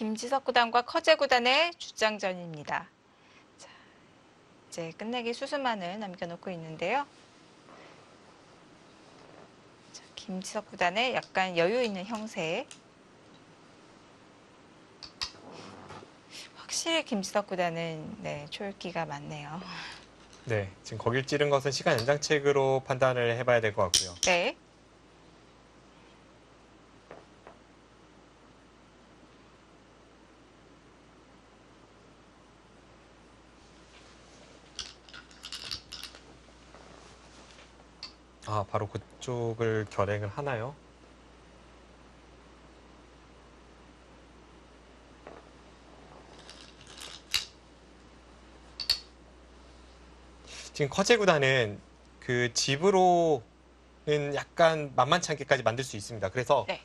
김지석 구단과 커제 구단의 주장전입니다. 자, 이제 끝내기 수수만을 남겨놓고 있는데요. 자, 김지석 구단의 약간 여유 있는 형세. 확실히 김지석 구단은 초읽기가 많네요. 네, 지금 거길 찌른 것은 시간 연장책으로 판단을 해봐야 될 것 같고요. 네. 아, 바로 그쪽을 결행을 하나요? 지금 커제 구단은 그 집으로는 약간 만만치 않게까지 만들 수 있습니다. 그래서 네.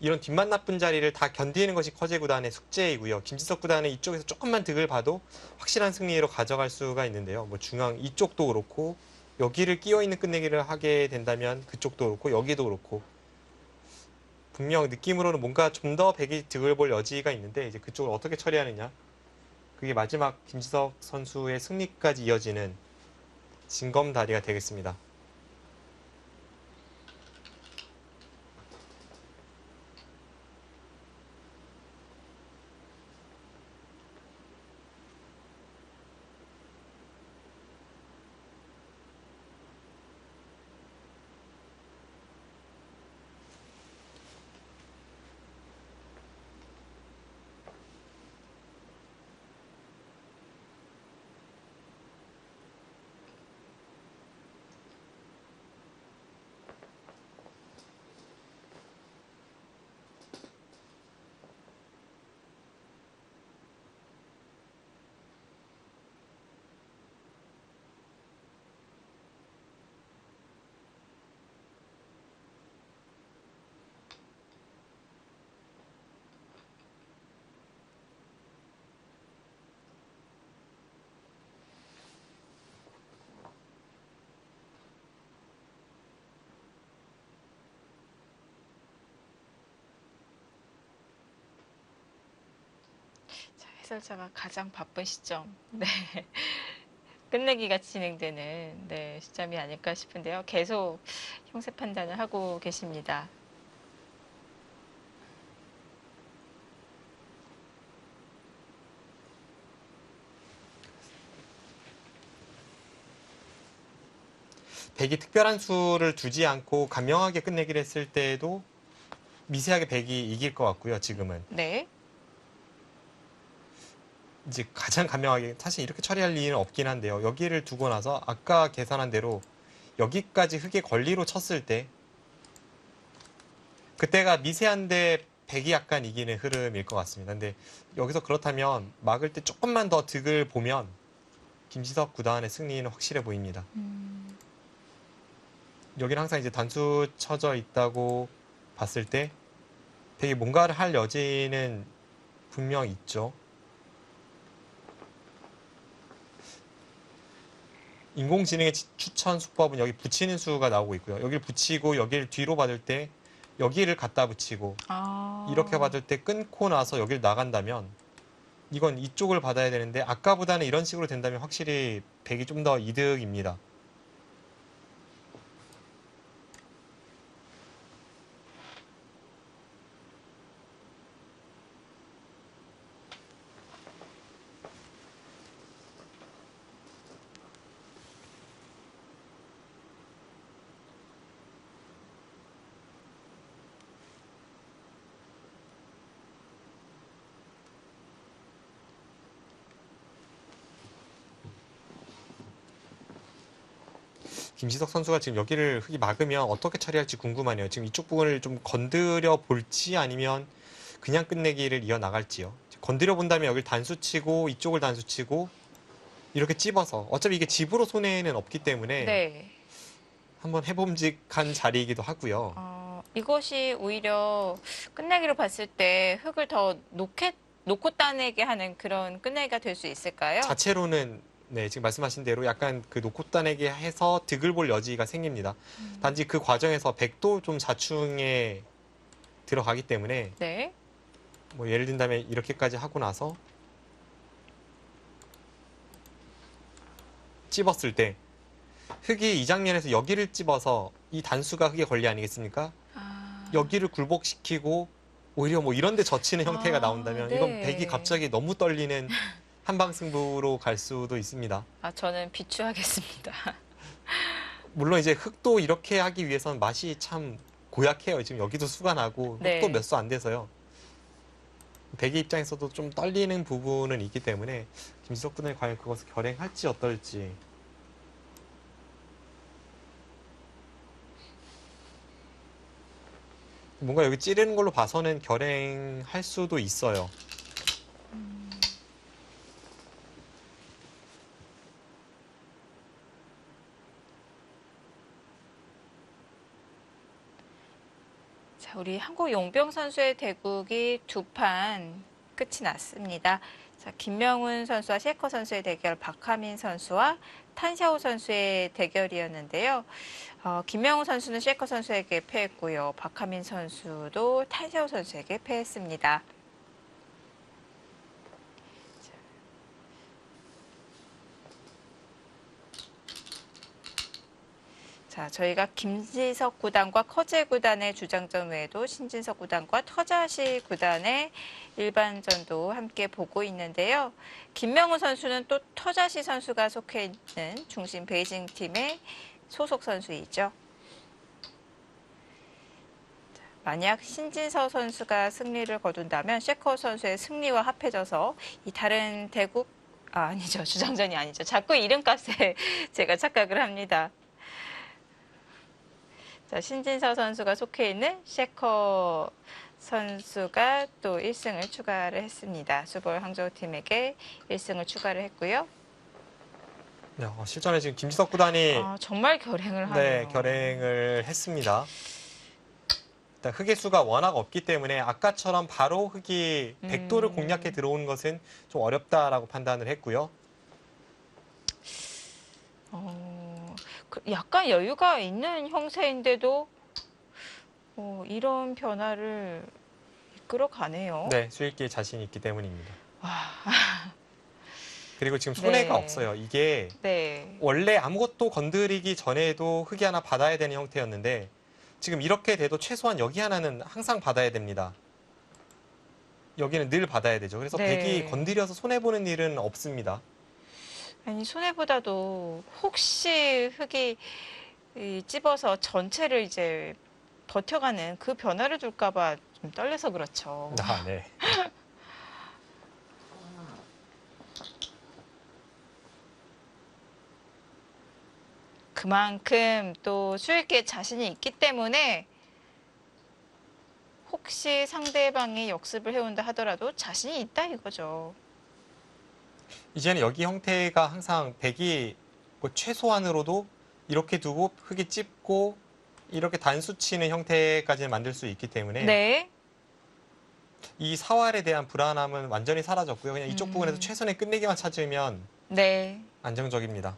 이런 뒷맛 나쁜 자리를 다 견디는 것이 커제 구단의 숙제이고요. 김지석 구단은 이쪽에서 조금만 득을 봐도 확실한 승리로 가져갈 수가 있는데요. 뭐 중앙 이쪽도 그렇고 여기를 끼어 있는 끝내기를 하게 된다면 그쪽도 그렇고 여기도 그렇고 분명 느낌으로는 뭔가 좀 더 백이 득을 볼 여지가 있는데 이제 그쪽을 어떻게 처리하느냐. 그게 마지막 김지석 선수의 승리까지 이어지는 징검다리가 되겠습니다. 자, 해설자가 가장 바쁜 시점. 네. 끝내기가 진행되는 시점이 아닐까 싶은데요. 계속 형세 판단을 하고 계십니다. 백이 특별한 수를 두지 않고 간명하게 끝내기를 했을 때도 미세하게 백이 이길 것 같고요. 지금은. 네. 이제 가장 간명하게 사실 이렇게 처리할 리는 없긴 한데요. 여기를 두고 나서 아까 계산한 대로 여기까지 흙의 권리로 쳤을 때 그때가 미세한데 백이 약간 이기는 흐름일 것 같습니다. 근데 여기서 그렇다면 막을 때 조금만 더 득을 보면 김지석 구단의 승리는 확실해 보입니다. 여기는 항상 이제 단수 쳐져 있다고 봤을 때 백이 뭔가를 할 여지는 분명 있죠. 인공지능의 추천 수법은 여기 붙이는 수가 나오고 있고요. 여기를 붙이고 여기를 뒤로 받을 때 여기를 갖다 붙이고 이렇게 받을 때 끊고 나서 여기를 나간다면 이건 이쪽을 받아야 되는데 아까보다는 이런 식으로 된다면 확실히 백이 좀 더 이득입니다. 김시석 선수가 지금 여기를 흙이 막으면 어떻게 처리할지 궁금하네요. 지금 이쪽 부분을 좀 건드려 볼지 아니면 그냥 끝내기를 이어나갈지요. 건드려 본다면 여기를 단수치고 이쪽을 단수치고 이렇게 찝어서 어차피 이게 집으로 손해는 없기 때문에 네. 한번 해봄직한 자리이기도 하고요. 이것이 오히려 끝내기로 봤을 때 흙을 더 놓고 따내게 하는 그런 끝내기가 될 수 있을까요? 자체로는 네, 지금 말씀하신 대로 약간 그 놓고 따내기 해서 득을 볼 여지가 생깁니다. 단지 그 과정에서 백도 좀 자충에 들어가기 때문에 네. 뭐 예를 든다면 이렇게까지 하고 나서 찝었을 때 흙이 이 장면에서 여기를 찝어서 이 단수가 흙의 권리 아니겠습니까? 아, 여기를 굴복시키고 오히려 뭐 이런 데 젖히는 형태가 나온다면 이건 백이 네. 갑자기 너무 떨리는 한방승부로 갈 수도 있습니다. 아, 저는 비추하겠습니다. 물론 이제 흙도 이렇게 하기 위해서는 맛이 참 고약해요. 지금 여기도 수가 나고 흙도 네. 몇 수 안 돼서요. 백의 입장에서도 좀 떨리는 부분은 있기 때문에 김지석 군이 과연 그것을 결행할지 어떨지. 뭔가 여기 찌르는 걸로 봐서는 결행할 수도 있어요. 자, 우리 한국 용병 선수의 대국이 2판 끝이 났습니다. 자, 김명훈 선수와 셰커 선수의 대결, 박하민 선수와 탄샤오 선수의 대결이었는데요. 김명훈 선수는 셰커 선수에게 패했고요. 박하민 선수도 탄샤오 선수에게 패했습니다. 자, 저희가 김지석 구단과 커제 구단의 주장전 외에도 신진석 구단과 터자시 구단의 일반전도 함께 보고 있는데요. 김명우 선수는 또 터자시 선수가 속해 있는 중심 베이징 팀의 소속 선수이죠. 만약 신진서 선수가 승리를 거둔다면 셰커 선수의 승리와 합해져서 이 다른 대국 아니죠. 주장전이 아니죠. 자꾸 이름값에 제가 착각을 합니다. 자, 신진서 선수가 속해 있는 셰커 선수가 또 1승을 추가를 했습니다. 수볼 항저우 팀에게 1승을 추가를 했고요. 네, 실전에 지금 김지석 구단이 정말 결행을 네, 하네요. 결행을 했습니다. 일단 흙의 수가 워낙 없기 때문에 아까처럼 바로 흙이 백도를 공략해 들어오는 것은 좀 어렵다라고 판단을 했고요. 약간 여유가 있는 형세인데도 이런 변화를 이끌어가네요. 네, 수익기에 자신이 있기 때문입니다. 와, 그리고 지금 손해가 네. 없어요. 이게 네. 원래 아무것도 건드리기 전에도 흙이 하나 받아야 되는 형태였는데 지금 이렇게 돼도 최소한 여기 하나는 항상 받아야 됩니다. 여기는 늘 받아야 되죠. 그래서 네. 백이 건드려서 손해보는 일은 없습니다. 아니, 손해보다도 혹시 흙이 찝어서 전체를 이제 버텨가는 그 변화를 줄까봐 좀 떨려서 그렇죠. 아, 네. 그만큼 또 수익에 자신이 있기 때문에 혹시 상대방이 역습을 해온다 하더라도 자신이 있다 이거죠. 이제는 여기 형태가 항상 백이 뭐 최소한으로도 이렇게 두고 흙이 찝고 이렇게 단수 치는 형태까지는 만들 수 있기 때문에 네. 이 사활에 대한 불안함은 완전히 사라졌고요. 그냥 이쪽 부분에서 최선의 끝내기만 찾으면 네. 안정적입니다.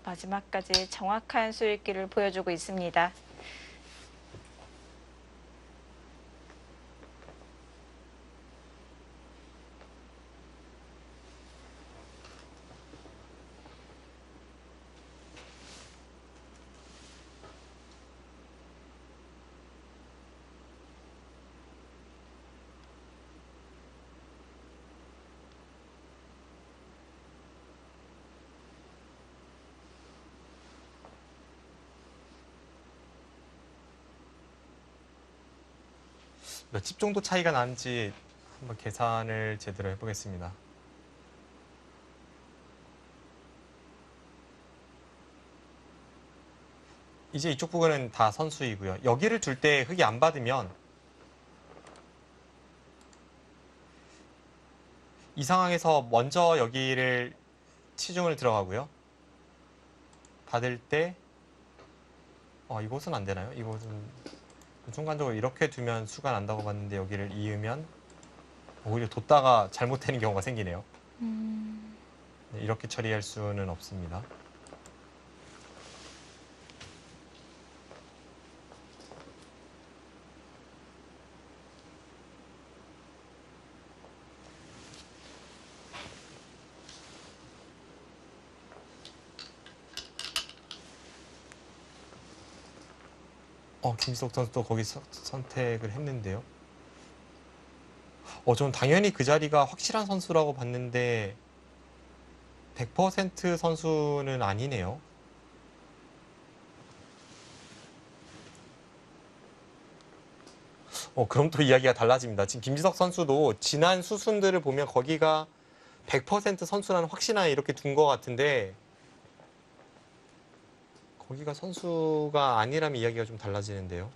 마지막까지 정확한 수익기를 보여주고 있습니다. 몇 집 정도 차이가 나는지 한번 계산을 제대로 해보겠습니다. 이제 이쪽 부분은 다 선수이고요. 여기를 둘 때 흙이 안 받으면 이 상황에서 먼저 여기를 치중을 들어가고요. 받을 때 이곳은 안 되나요? 이곳은 순간적으로 이렇게 두면 수가 난다고 봤는데 여기를 이으면 오히려 뒀다가 잘못되는 경우가 생기네요. 네, 이렇게 처리할 수는 없습니다. 김지석 선수도 거기 선택을 했는데요. 저는 당연히 그 자리가 확실한 선수라고 봤는데 100% 선수는 아니네요. 그럼 또 이야기가 달라집니다. 지금 김지석 선수도 지난 수순들을 보면 거기가 100% 선수라는 확신하에 이렇게 둔 것 같은데 거기가 선수가 아니라면 이야기가 좀 달라지는데요.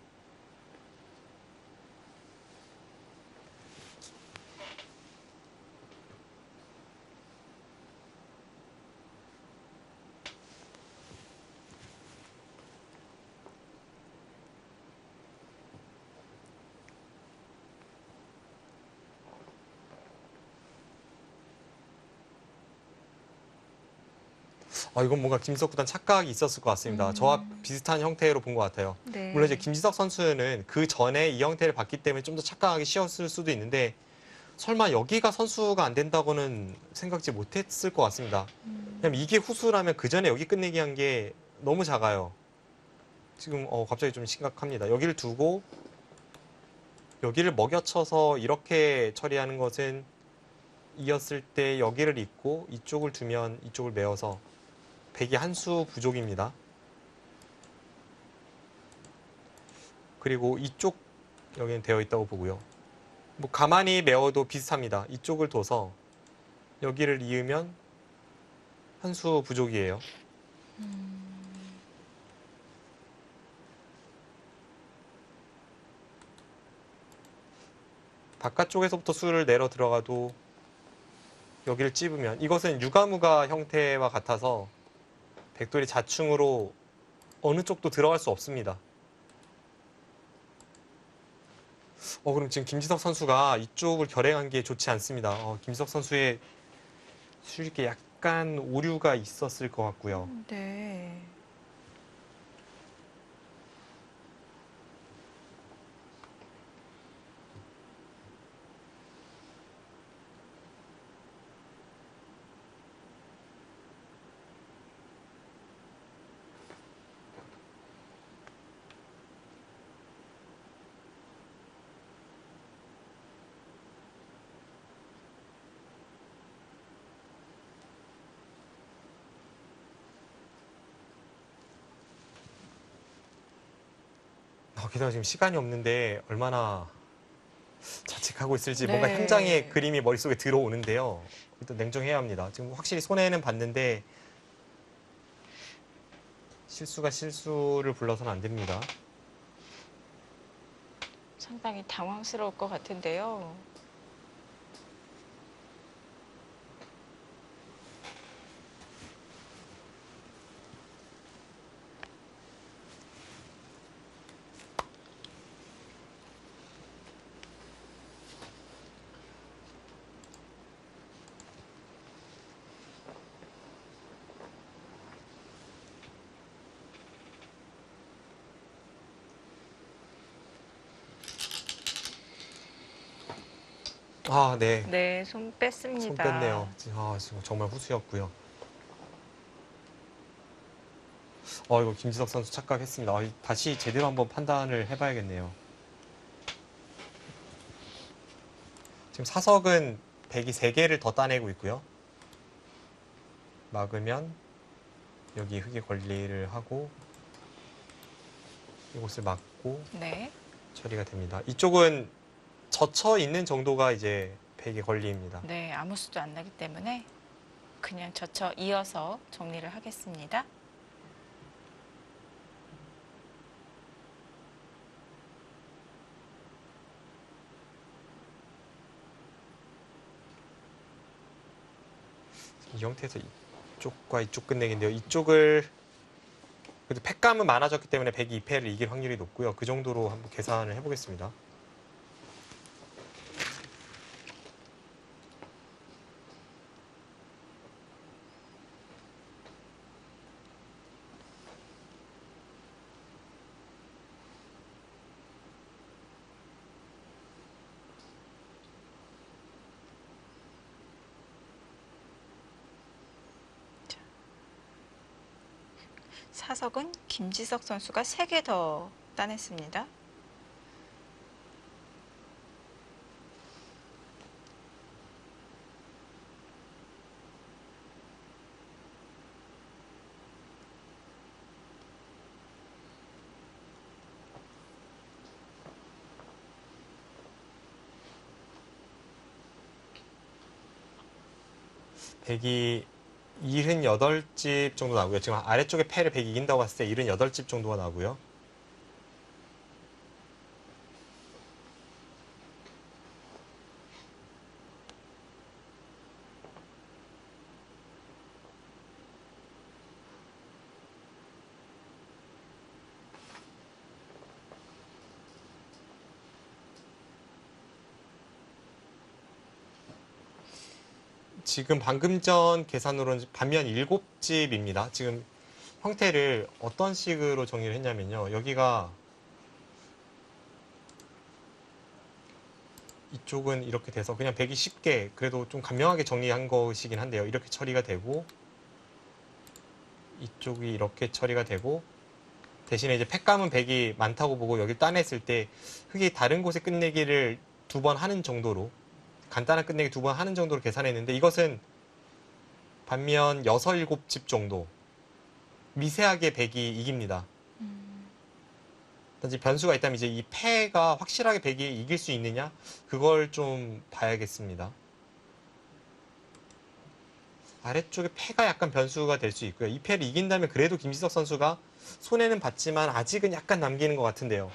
이건 뭔가 김지석 구단 착각이 있었을 것 같습니다. 저와 비슷한 형태로 본 것 같아요. 네. 물론 이제 김지석 선수는 그 전에 이 형태를 봤기 때문에 좀 더 착각하기 쉬웠을 수도 있는데 설마 여기가 선수가 안 된다고는 생각지 못했을 것 같습니다. 왜냐면 이게 후수라면 그 전에 여기 끝내기 한 게 너무 작아요. 지금 갑자기 좀 심각합니다. 여기를 두고 여기를 먹여쳐서 이렇게 처리하는 것은 이었을 때 여기를 잇고 이쪽을 두면 이쪽을 메워서 백이 한 수 부족입니다. 그리고 이쪽 여기는 되어 있다고 보고요. 뭐 가만히 메워도 비슷합니다. 이쪽을 둬서 여기를 이으면 한 수 부족이에요. 바깥쪽에서부터 수를 내려 들어가도 여기를 찝으면 이것은 유가무가 형태와 같아서 백돌이 자충으로 어느 쪽도 들어갈 수 없습니다. 그럼 지금 김지석 선수가 이쪽을 결행한 게 좋지 않습니다. 김지석 선수의 수직에 약간 오류가 있었을 것 같고요. 네. 게다가 지금 시간이 없는데 얼마나 자책하고 있을지 네. 뭔가 현장의 그림이 머릿속에 들어오는데요. 일단 냉정해야 합니다. 지금 확실히 손해는 봤는데 실수가 실수를 불러서는 안 됩니다. 상당히 당황스러울 것 같은데요. 네. 네, 손 뺐습니다. 손 뺐네요. 지금 정말 후수였고요. 이거 김지석 선수 착각했습니다. 다시 제대로 한번 판단을 해봐야겠네요. 지금 사석은 백이 3개를 더 따내고 있고요. 막으면 여기 흙의 권리를 하고 이곳을 막고 네. 처리가 됩니다. 이쪽은 젖혀 있는 정도가 이제 백의 권리입니다. 네, 아무 수도 안 나기 때문에 그냥 젖혀 이어서 정리를 하겠습니다. 이 형태에서 이쪽과 이쪽 끝내기인데요. 이쪽을 그래도 팩감은 많아졌기 때문에 백이 2패를 이길 확률이 높고요. 그 정도로 한번 계산을 해보겠습니다. 사석은 김지석 선수가 3개 더 따냈습니다. 백이 78집 정도 나오고요. 지금 아래쪽에 패를 백이 이긴다고 봤을 때 78집 정도가 나오고요. 지금 방금 전 계산으로는 반면 7집입니다. 지금 형태를 어떤 식으로 정리를 했냐면요. 여기가 이쪽은 이렇게 돼서 그냥 백이 쉽게 그래도 좀 간명하게 정리한 것이긴 한데요. 이렇게 처리가 되고 이쪽이 이렇게 처리가 되고 대신에 이제 팩감은 백이 많다고 보고 여기 따냈을 때 흙이 다른 곳에 끝내기를 2번 하는 정도로 간단한 끝내기 2번 하는 정도로 계산했는데 이것은 반면 6, 7집 정도 미세하게 백이 이깁니다. 단지 변수가 있다면 이제 이 패가 확실하게 백이 이길 수 있느냐 그걸 좀 봐야겠습니다. 아래쪽에 패가 약간 변수가 될 수 있고요. 이 패를 이긴다면 그래도 김지석 선수가 손해는 봤지만 아직은 약간 남기는 것 같은데요.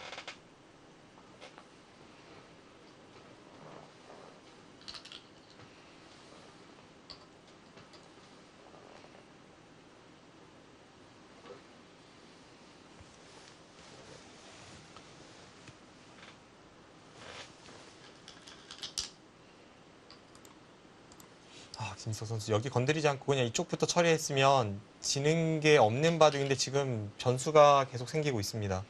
김지석 선수 여기 건드리지 않고 그냥 이쪽부터 처리했으면 지는 게 없는 바둑인데 지금 변수가 계속 생기고 있습니다.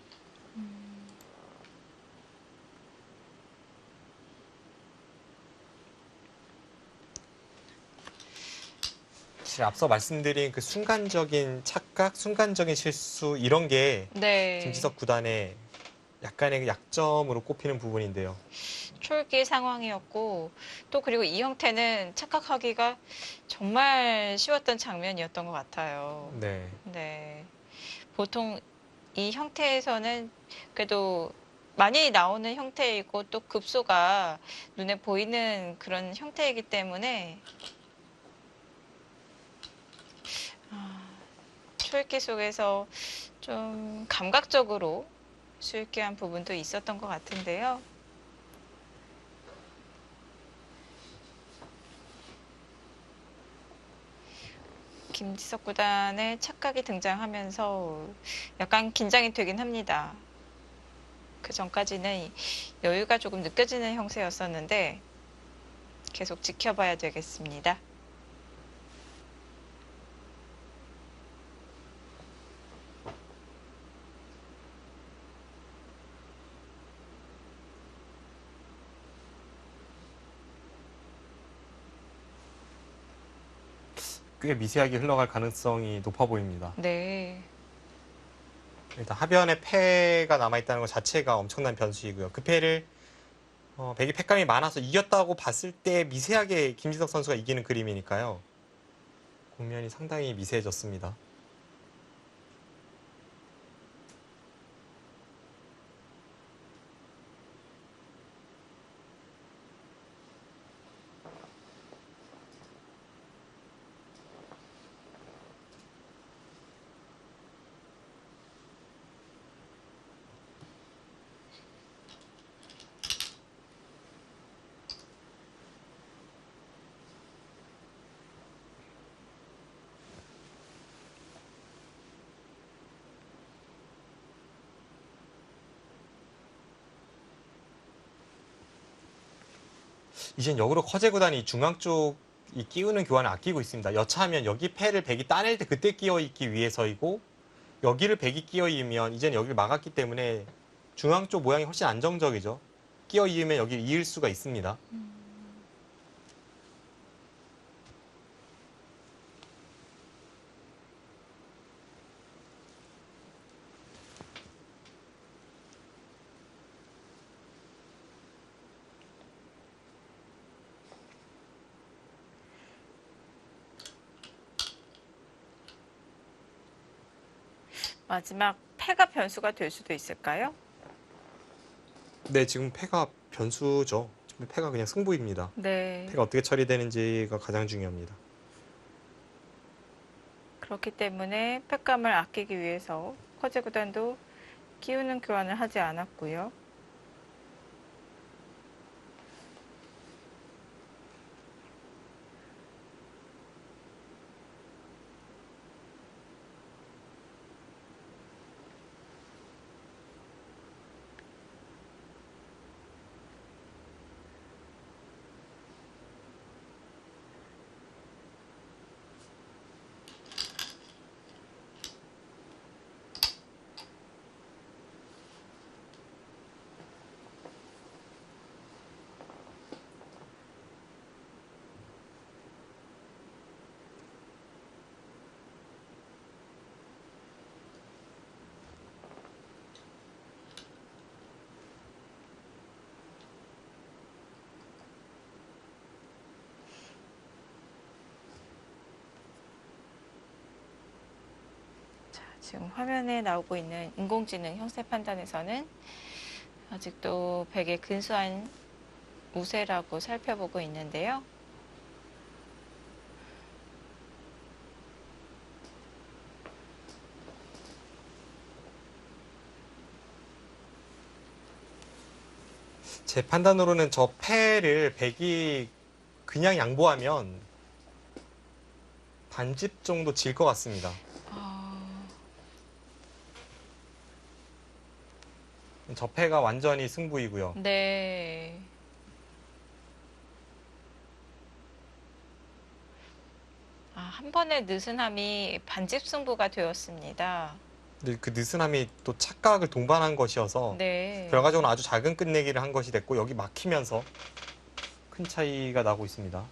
사실 앞서 말씀드린 그 순간적인 착각, 순간적인 실수 이런 게 네. 김지석 구단의 약간의 그 약점으로 꼽히는 부분인데요. 초읽기 상황이었고 또 그리고 이 형태는 착각하기가 정말 쉬웠던 장면이었던 것 같아요. 네. 네. 보통 이 형태에서는 그래도 많이 나오는 형태이고 또 급소가 눈에 보이는 그런 형태이기 때문에 초읽기 속에서 좀 감각적으로 수읽기한 부분도 있었던 것 같은데요. 김지석 구단의 착각이 등장하면서 약간 긴장이 되긴 합니다. 그 전까지는 여유가 조금 느껴지는 형세였었는데 계속 지켜봐야 되겠습니다. 꽤 미세하게 흘러갈 가능성이 높아 보입니다. 네. 일단 하변에 패가 남아있다는 것 자체가 엄청난 변수이고요. 그 패를 백이 패감이 많아서 이겼다고 봤을 때 미세하게 김지석 선수가 이기는 그림이니까요. 국면이 상당히 미세해졌습니다. 이젠 역으로 커제 구단이 중앙 쪽 이 끼우는 교환을 아끼고 있습니다. 여차하면 여기 패를 백이 따낼 때 그때 끼워 있기 위해서이고 여기를 백이 끼어 이으면 이제는 여기를 막았기 때문에 중앙 쪽 모양이 훨씬 안정적이죠. 끼어 이으면 여기를 이을 수가 있습니다. 마지막 패가 변수가 될 수도 있을까요? 네, 지금 패가 변수죠. 지금 패가 그냥 승부입니다. 네. 패가 어떻게 처리되는지가 가장 중요합니다. 그렇기 때문에 패감을 아끼기 위해서 커제 구단도 끼우는 교환을 하지 않았고요. 지금 화면에 나오고 있는 인공지능 형세 판단에서는 아직도 100의 근소한 우세라고 살펴보고 있는데요. 제 판단으로는 저 패를 백이 그냥 양보하면 반집 정도 질 것 같습니다. 저 패가 완전히 승부이고요. 네. 한 번의 느슨함이 반집 승부가 되었습니다. 근데 그 느슨함이 또 착각을 동반한 것이어서 네. 결과적으로 아주 작은 끝내기를 한 것이 됐고 여기 막히면서 큰 차이가 나고 있습니다.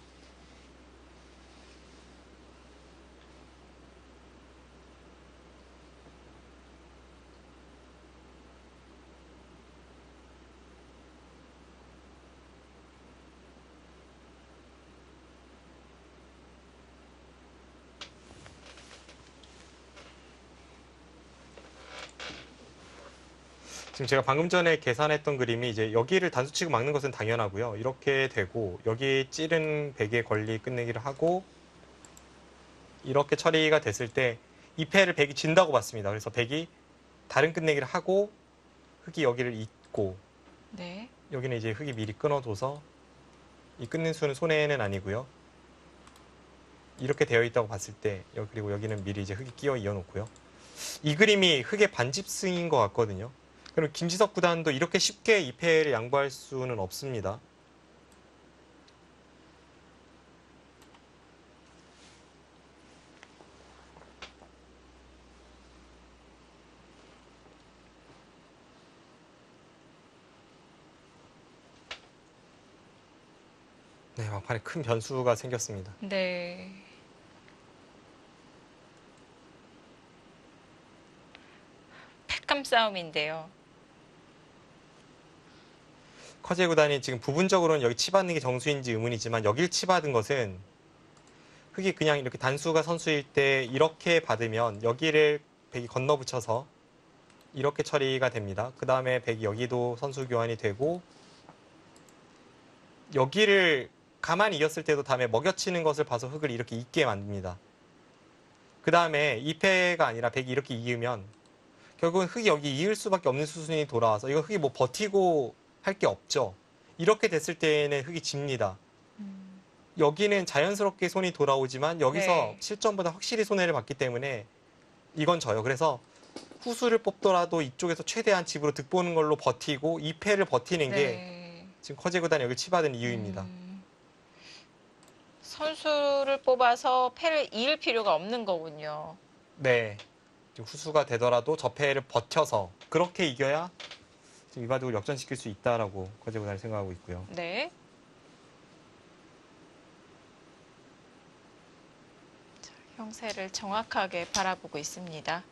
지금 제가 방금 전에 계산했던 그림이 이제 여기를 단수치고 막는 것은 당연하고요. 이렇게 되고 여기 찌른 백의 권리 끝내기를 하고 이렇게 처리가 됐을 때 이 패를 백이 진다고 봤습니다. 그래서 백이 다른 끝내기를 하고 흑이 여기를 잇고 네. 여기는 이제 흑이 미리 끊어줘서 이 끊는 수는 손해는 아니고요. 이렇게 되어 있다고 봤을 때 그리고 여기는 미리 이제 흑이 끼어 이어놓고요. 이 그림이 흑의 반집승인 것 같거든요. 그럼 김지석 구단도 이렇게 쉽게 이 패를 양보할 수는 없습니다. 네, 막판에 큰 변수가 생겼습니다. 네. 패감 싸움인데요. 커제 구단이 지금 부분적으로는 여기 치받는 게 정수인지 의문이지만 여길 치받은 것은 흑이 그냥 이렇게 단수가 선수일 때 이렇게 받으면 여기를 백이 건너붙여서 이렇게 처리가 됩니다. 그 다음에 백이 여기도 선수 교환이 되고 여기를 가만히 이었을 때도 다음에 먹여치는 것을 봐서 흑을 이렇게 잇게 만듭니다. 그 다음에 2패가 아니라 백이 이렇게 이으면 결국은 흑이 여기 이을 수밖에 없는 수순이 돌아와서 이거 흑이 뭐 버티고 할 게 없죠. 이렇게 됐을 때는 흑이 집니다. 여기는 자연스럽게 손이 돌아오지만 여기서 네. 실전보다 확실히 손해를 봤기 때문에 이건 져요. 그래서 후수를 뽑더라도 이쪽에서 최대한 집으로 득보는 걸로 버티고 2패를 버티는 게 네. 지금 커제 구단이 여기 치받은 이유입니다. 선수를 뽑아서 패를 이을 필요가 없는 거군요. 네. 지금 후수가 되더라도 저 패를 버텨서 그렇게 이겨야 지금 이바둑을 역전시킬 수 있다라고 거제구단이 생각하고 있고요. 네. 자, 형세를 정확하게 바라보고 있습니다.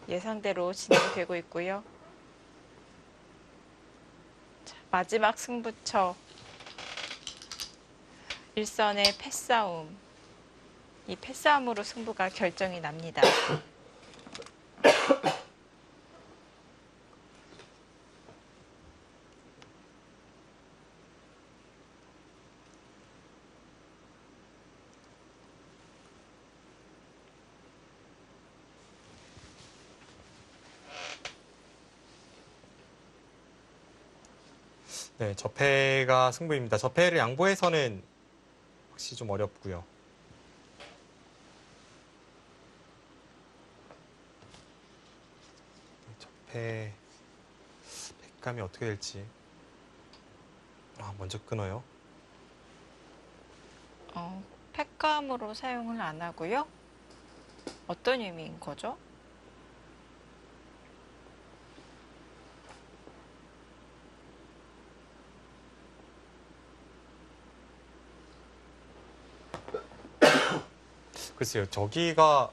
예상대로 진행되고 있고요. 자, 마지막 승부처 일선의 패싸움. 이 패싸움으로 승부가 결정이 납니다. 네, 저패가 승부입니다. 저패를 양보해서는 확실히 좀 어렵고요. 저패 패감이 어떻게 될지. 먼저 끊어요. 패감으로 사용을 안 하고요. 어떤 의미인 거죠? 글쎄요, 저기가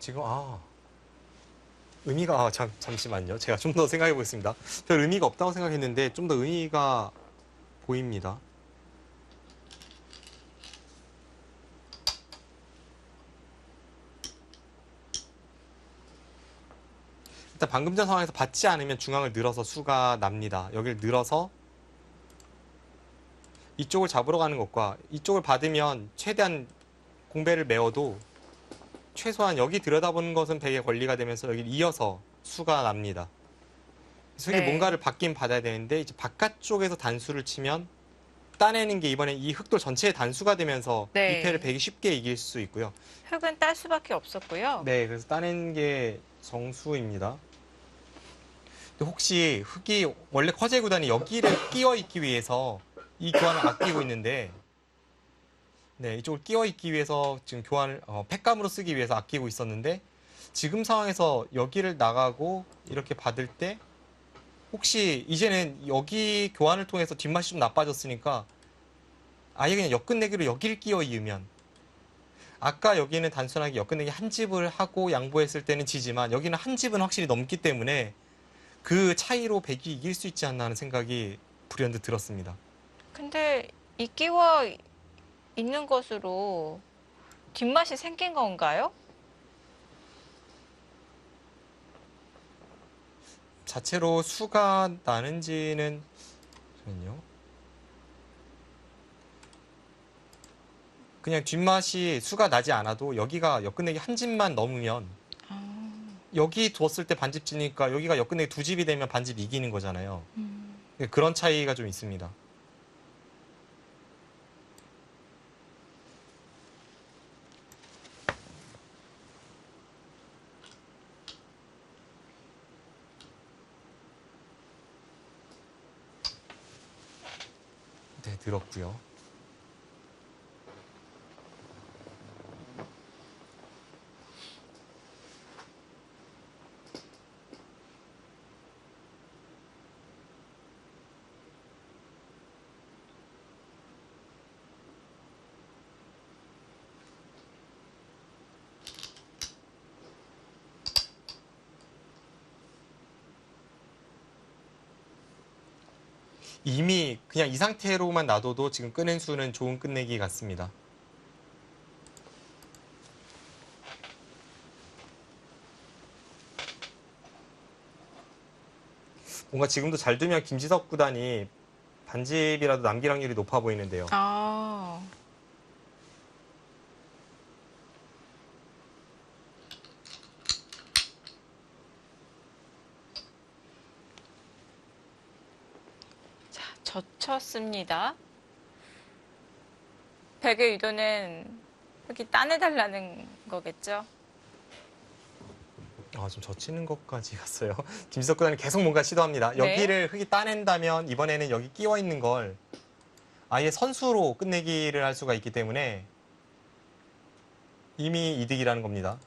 지금 의미가 잠시만요. 제가 좀 더 생각해 보겠습니다. 별 의미가 없다고 생각했는데 좀 더 의미가 보입니다. 일단 방금 전 상황에서 받지 않으면 중앙을 늘어서 수가 납니다. 여기를 늘어서 이쪽을 잡으러 가는 것과 이쪽을 받으면 최대한 공배를 메워도 최소한 여기 들여다보는 것은 100의 권리가 되면서 여기 이어서 수가 납니다. 그래서 이게 네. 뭔가를 받긴 받아야 되는데 이제 바깥쪽에서 단수를 치면 따내는 게 이번에 이 흑돌 전체의 단수가 되면서 네. 이 패를 100이 쉽게 이길 수 있고요. 흑은 딸 수밖에 없었고요. 네, 그래서 따내는 게 정수입니다. 근데 혹시 흑이 원래 커제 구단이 여기를 끼워 있기 위해서 이 교환을 아끼고 있는데, 네, 이쪽을 끼워 있기 위해서 지금 교환을 팩감으로 쓰기 위해서 아끼고 있었는데 지금 상황에서 여기를 나가고 이렇게 받을 때 혹시 이제는 여기 교환을 통해서 뒷맛이 좀 나빠졌으니까 아예 그냥 역끝내기로 여기를 끼워 이으면 아까 여기는 단순하게 역끝내기 한 집을 하고 양보했을 때는 지지만 여기는 한 집은 확실히 넘기 때문에 그 차이로 백이 이길 수 있지 않나 하는 생각이 불현듯 들었습니다. 근데 이 끼워 있는 것으로 뒷맛이 생긴 건가요? 자체로 수가 나는지는 잠시만요. 그냥 뒷맛이 수가 나지 않아도 여기가 역끝내기 한 집만 넘으면 여기 뒀을 때 반집 지니까 여기가 역끝내기 두 집이 되면 반집 이기는 거잖아요. 그런 차이가 좀 있습니다. 네, 들었고요. 이미 그냥 이 상태로만 놔둬도 지금 끄는 수는 좋은 끝내기 같습니다. 뭔가 지금도 잘 두면 김지석 구단이 반집이라도 남길 확률이 높아 보이는데요. 아. 자, 젖혔습니다. 백의 의도는 여기 따내달라는 거겠죠? 좀 젖히는 것까지 갔어요. 김지석 구단이 계속 뭔가 시도합니다. 네. 여기를 흙이 따낸다면 이번에는 여기 끼워 있는 걸 아예 선수로 끝내기를 할 수가 있기 때문에 이미 이득이라는 겁니다.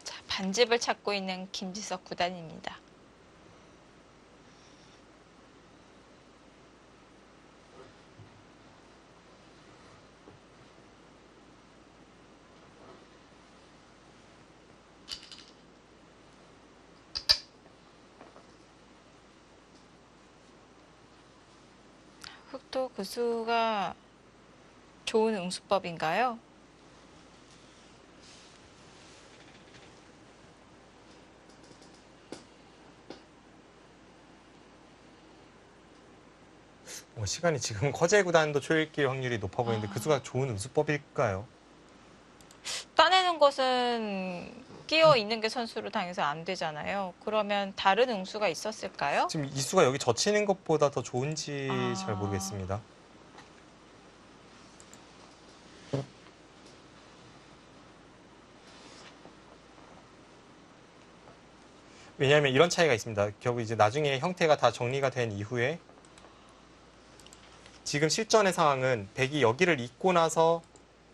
자, 반집을 찾고 있는 김지석 구단입니다. 흑도 구수가 좋은 응수법인가요? 시간이 지금 커제 구단도 초읽기 확률이 높아 보이는데 그 수가 좋은 응수법일까요? 따내는 것은 끼어 있는 게 선수로 당해서 안 되잖아요. 그러면 다른 응수가 있었을까요? 지금 이 수가 여기 젖히는 것보다 더 좋은지 아. 잘 모르겠습니다. 왜냐하면 이런 차이가 있습니다. 결국 이제 나중에 형태가 다 정리가 된 이후에 지금 실전의 상황은 백이 여기를 잇고 나서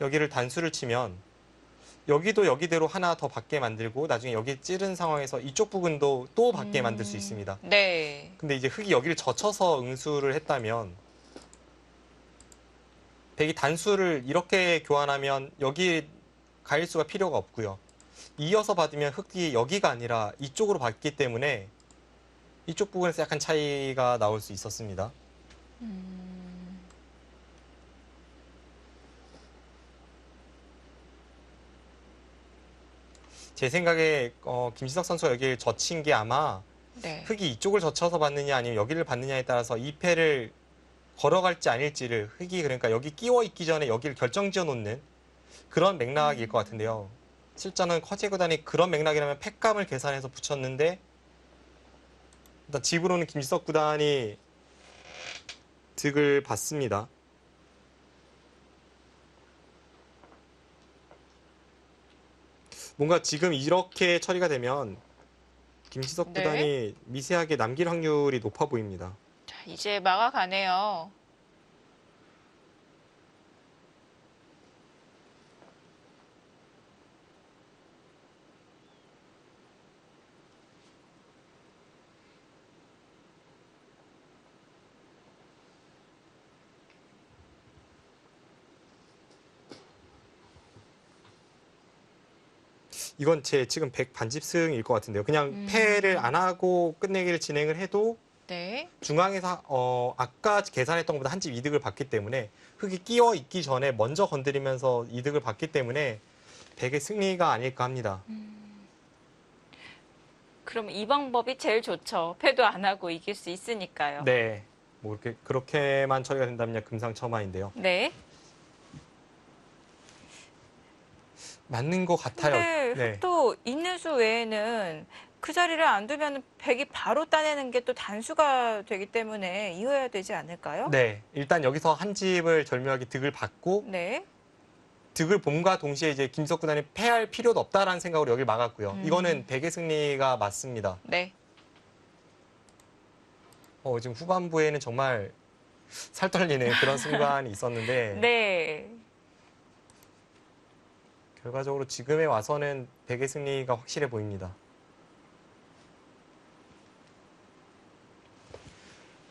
여기를 단수를 치면 여기도 여기대로 하나 더 받게 만들고 나중에 여기 찌른 상황에서 이쪽 부분도 또 받게 만들 수 있습니다. 네. 근데 이제 흙이 여기를 젖혀서 응수를 했다면 백이 단수를 이렇게 교환하면 여기 가일수가 필요가 없고요. 이어서 받으면 흙이 여기가 아니라 이쪽으로 받기 때문에 이쪽 부분에서 약간 차이가 나올 수 있었습니다. 제 생각에 김지석 선수가 여기를 젖힌 게 아마 네. 흙이 이쪽을 젖혀서 받느냐 아니면 여기를 받느냐에 따라서 이 패를 걸어갈지 아닐지를 흙이 그러니까 여기 끼워 있기 전에 여기를 결정지어 놓는 그런 맥락일 것 같은데요. 실전은 커제 구단이 그런 맥락이라면 팩감을 계산해서 붙였는데 일단 집으로는 김지석 구단이 득을 받습니다. 뭔가 지금 이렇게 처리가 되면 김지석 네. 구단이 미세하게 남길 확률이 높아 보입니다. 자, 이제 막아가네요. 이건 제 지금 100 반집승일 것 같은데요. 그냥 패를 안 하고 끝내기를 진행을 해도 네. 중앙에서 아까 계산했던 것보다 한 집 이득을 받기 때문에 흙이 끼어 있기 전에 먼저 건드리면서 이득을 받기 때문에 100의 승리가 아닐까 합니다. 그럼 이 방법이 제일 좋죠. 패도 안 하고 이길 수 있으니까요. 네. 뭐 이렇게 그렇게만 처리가 된다면 금상첨화인데요. 네. 맞는 것 같아요. 근데 네. 흑도 있는 수 외에는 그 자리를 안 두면 백이 바로 따내는 게 또 단수가 되기 때문에 이어야 되지 않을까요? 네. 일단 여기서 한 집을 절묘하게 득을 받고 네. 득을 봄과 동시에 이제 김석 구단이 패할 필요도 없다라는 생각으로 여기를 막았고요. 이거는 100의 승리가 맞습니다. 네. 지금 후반부에는 정말 살 떨리는 그런 순간이 있었는데 네. 결과적으로 지금에 와서는 100의 승리가 확실해 보입니다.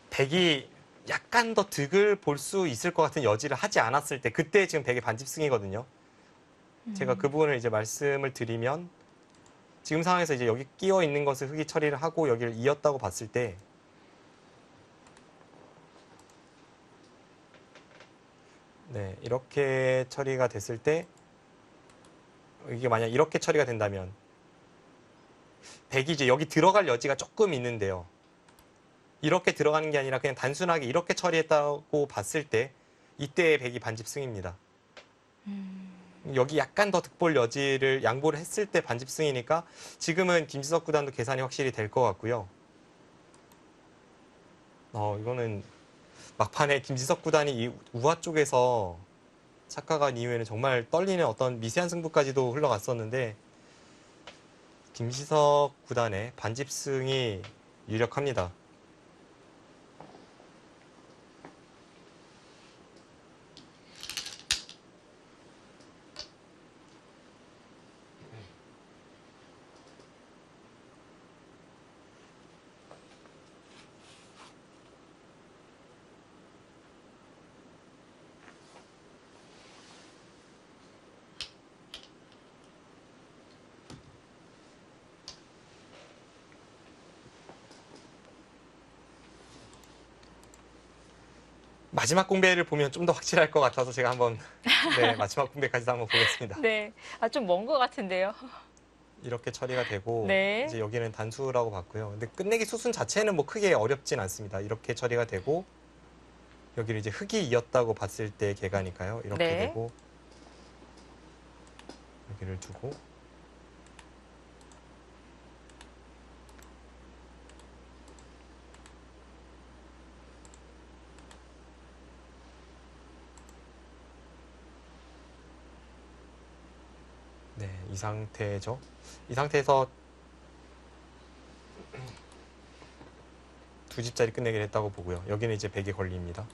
100이 약간 더 득을 볼 수 있을 것 같은 여지를 하지 않았을 때 그때 지금 100의 반집승이거든요. 제가 그 부분을 이제 말씀을 드리면 지금 상황에서 이제 여기 끼어 있는 것을 흙이 처리를 하고 여기를 이었다고 봤을 때 네, 이렇게 처리가 됐을 때 이게 만약 이렇게 처리가 된다면 백이 이제 여기 들어갈 여지가 조금 있는데요. 이렇게 들어가는 게 아니라 그냥 단순하게 이렇게 처리했다고 봤을 때 이때의 백이 반집승입니다. 여기 약간 더 득볼 여지를 양보를 했을 때 반집승이니까 지금은 김지석 구단도 계산이 확실히 될 것 같고요. 이거는 막판에 김지석 구단이 이 우화 쪽에서 착각한 이후에는 정말 떨리는 어떤 미세한 승부까지도 흘러갔었는데 김지석 구단의 반집승이 유력합니다. 마지막 공배를 보면 좀 더 확실할 것 같아서 제가 한번 네, 마지막 공배까지도 한번 보겠습니다. 네. 아, 좀 먼 것 같은데요. 이렇게 처리가 되고 네. 이제 여기는 단수라고 봤고요. 근데 끝내기 수순 자체는 뭐 크게 어렵진 않습니다. 이렇게 처리가 되고 여기를 이제 흙이 이었다고 봤을 때 개가니까요. 이렇게 네. 되고 여기를 두고 네, 이 상태죠. 이 상태에서 두 집짜리 끝내기를 했다고 보고요. 여기는 이제 백이 걸립니다.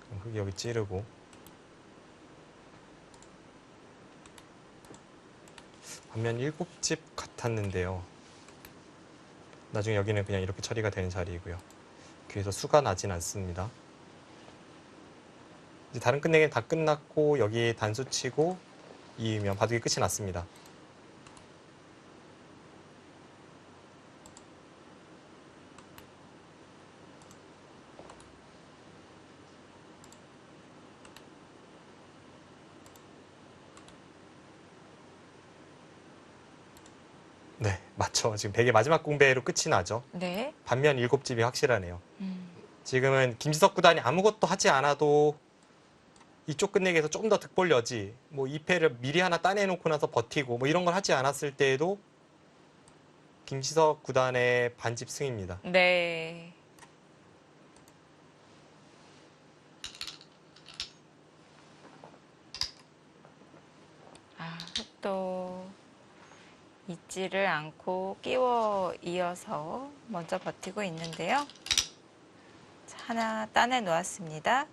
그럼 흙이 여기 찌르고 반면 7집 같았는데요. 나중에 여기는 그냥 이렇게 처리가 되는 자리이고요. 귀에서 수가 나진 않습니다. 이제 다른 끝내기는 다 끝났고 여기 단수 치고 이으면 바둑이 끝이 났습니다. 네, 맞죠. 지금 백의 마지막 공배로 끝이 나죠. 네. 반면 7집이 확실하네요. 지금은 김지석 구단이 아무것도 하지 않아도 이쪽 끝내기에서 조금 더 득볼 여지, 뭐 2패를 미리 하나 따내놓고 나서 버티고 뭐 이런 걸 하지 않았을 때에도 김지석 구단의 반집 승입니다. 네. 아, 또 잊지를 않고 끼워 이어서 먼저 버티고 있는데요. 자, 하나 따내 놓았습니다.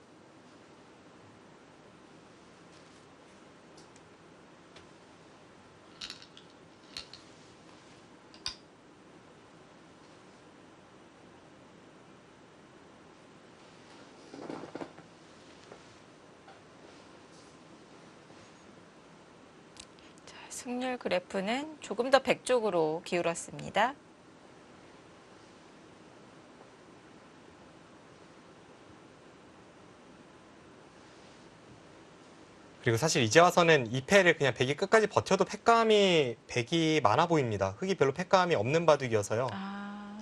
승률 그래프는 조금 더 백 쪽으로 기울었습니다. 그리고 사실 이제 와서는 2패를 그냥 백이 끝까지 버텨도 패감이 백이 많아 보입니다. 흙이 별로 패감이 없는 바둑이어서요. 아,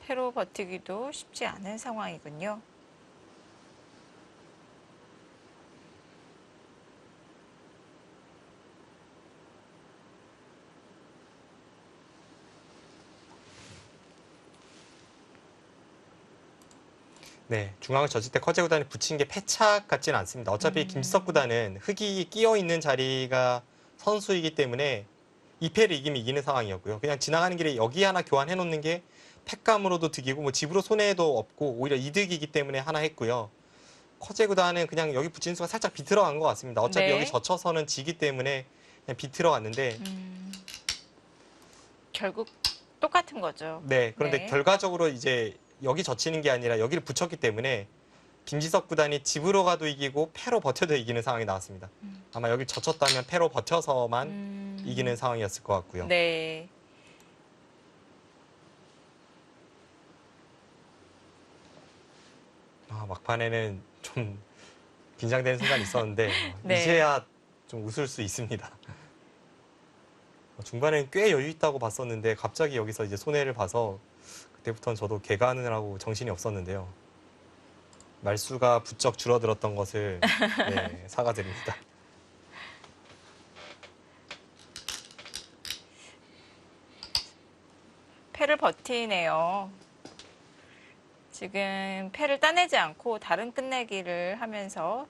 패로 버티기도 쉽지 않은 상황이군요. 네, 중앙을 졌을 때 커제 구단이 붙인 게 패착 같지는 않습니다. 어차피 김지석 구단은 흙이 끼어 있는 자리가 선수이기 때문에 2패를 이기면 이기는 상황이었고요. 그냥 지나가는 길에 여기 하나 교환해 놓는 게 패감으로도 득이고 뭐 집으로 손해도 없고 오히려 이득이기 때문에 하나 했고요. 커제 구단은 그냥 여기 붙인 수가 살짝 비틀어간 것 같습니다. 어차피 네. 여기 젖혀서는 지기 때문에 그냥 비틀어갔는데 결국 똑같은 거죠. 네, 그런데 네. 결과적으로 이제 여기 젖히는 게 아니라 여기를 붙였기 때문에 김지석 구단이 집으로 가도 이기고 패로 버텨도 이기는 상황이 나왔습니다. 아마 여기 젖혔다면 패로 버텨서만 이기는 상황이었을 것 같고요. 네. 막판에는 좀 긴장되는 순간이 있었는데 네. 이제야 좀 웃을 수 있습니다. 중반에는 꽤 여유 있다고 봤었는데 갑자기 여기서 이제 손해를 봐서 그때부터는 저도 개가하느라고 정신이 없었는데요. 말수가 부쩍 줄어들었던 것을 네, 사과드립니다. 패를 버티네요. 지금 패를 따내지 않고 다른 끝내기를 하면서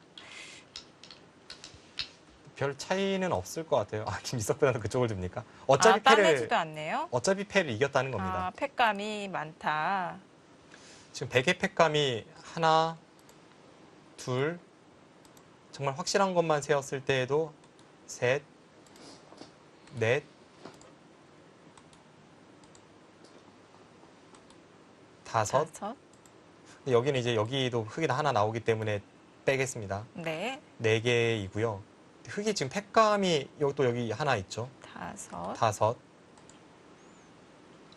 별 차이는 없을 것 같아요. 김지석보다는 그쪽을 듭니까? 어차피 따내지도 않네요. 어차피 패를 이겼다는 겁니다. 패감이 많다. 지금 100의 패감이 하나, 둘, 정말 확실한 것만 세었을 때에도 셋, 넷, 다섯. 근데 여기는 이제 여기도 흙이 하나 나오기 때문에 빼겠습니다. 네. 4개이고요. 흙이 지금 패감이 여기 하나 있죠. 다섯,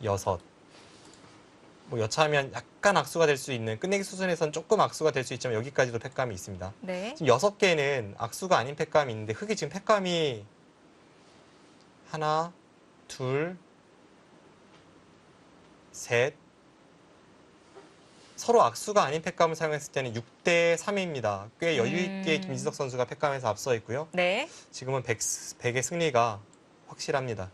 여섯. 뭐 여차하면 약간 악수가 될 수 있는 끝내기 수준에서는 조금 악수가 될 수 있지만 여기까지도 패감이 있습니다. 네. 지금 6개는 악수가 아닌 패감이 있는데 흙이 지금 패감이 하나, 둘, 셋. 서로 악수가 아닌 패감을 사용했을 때는 6대 3입니다. 꽤 여유 있게 김지석 선수가 패감에서 앞서 있고요. 네. 지금은 100의 승리가 확실합니다.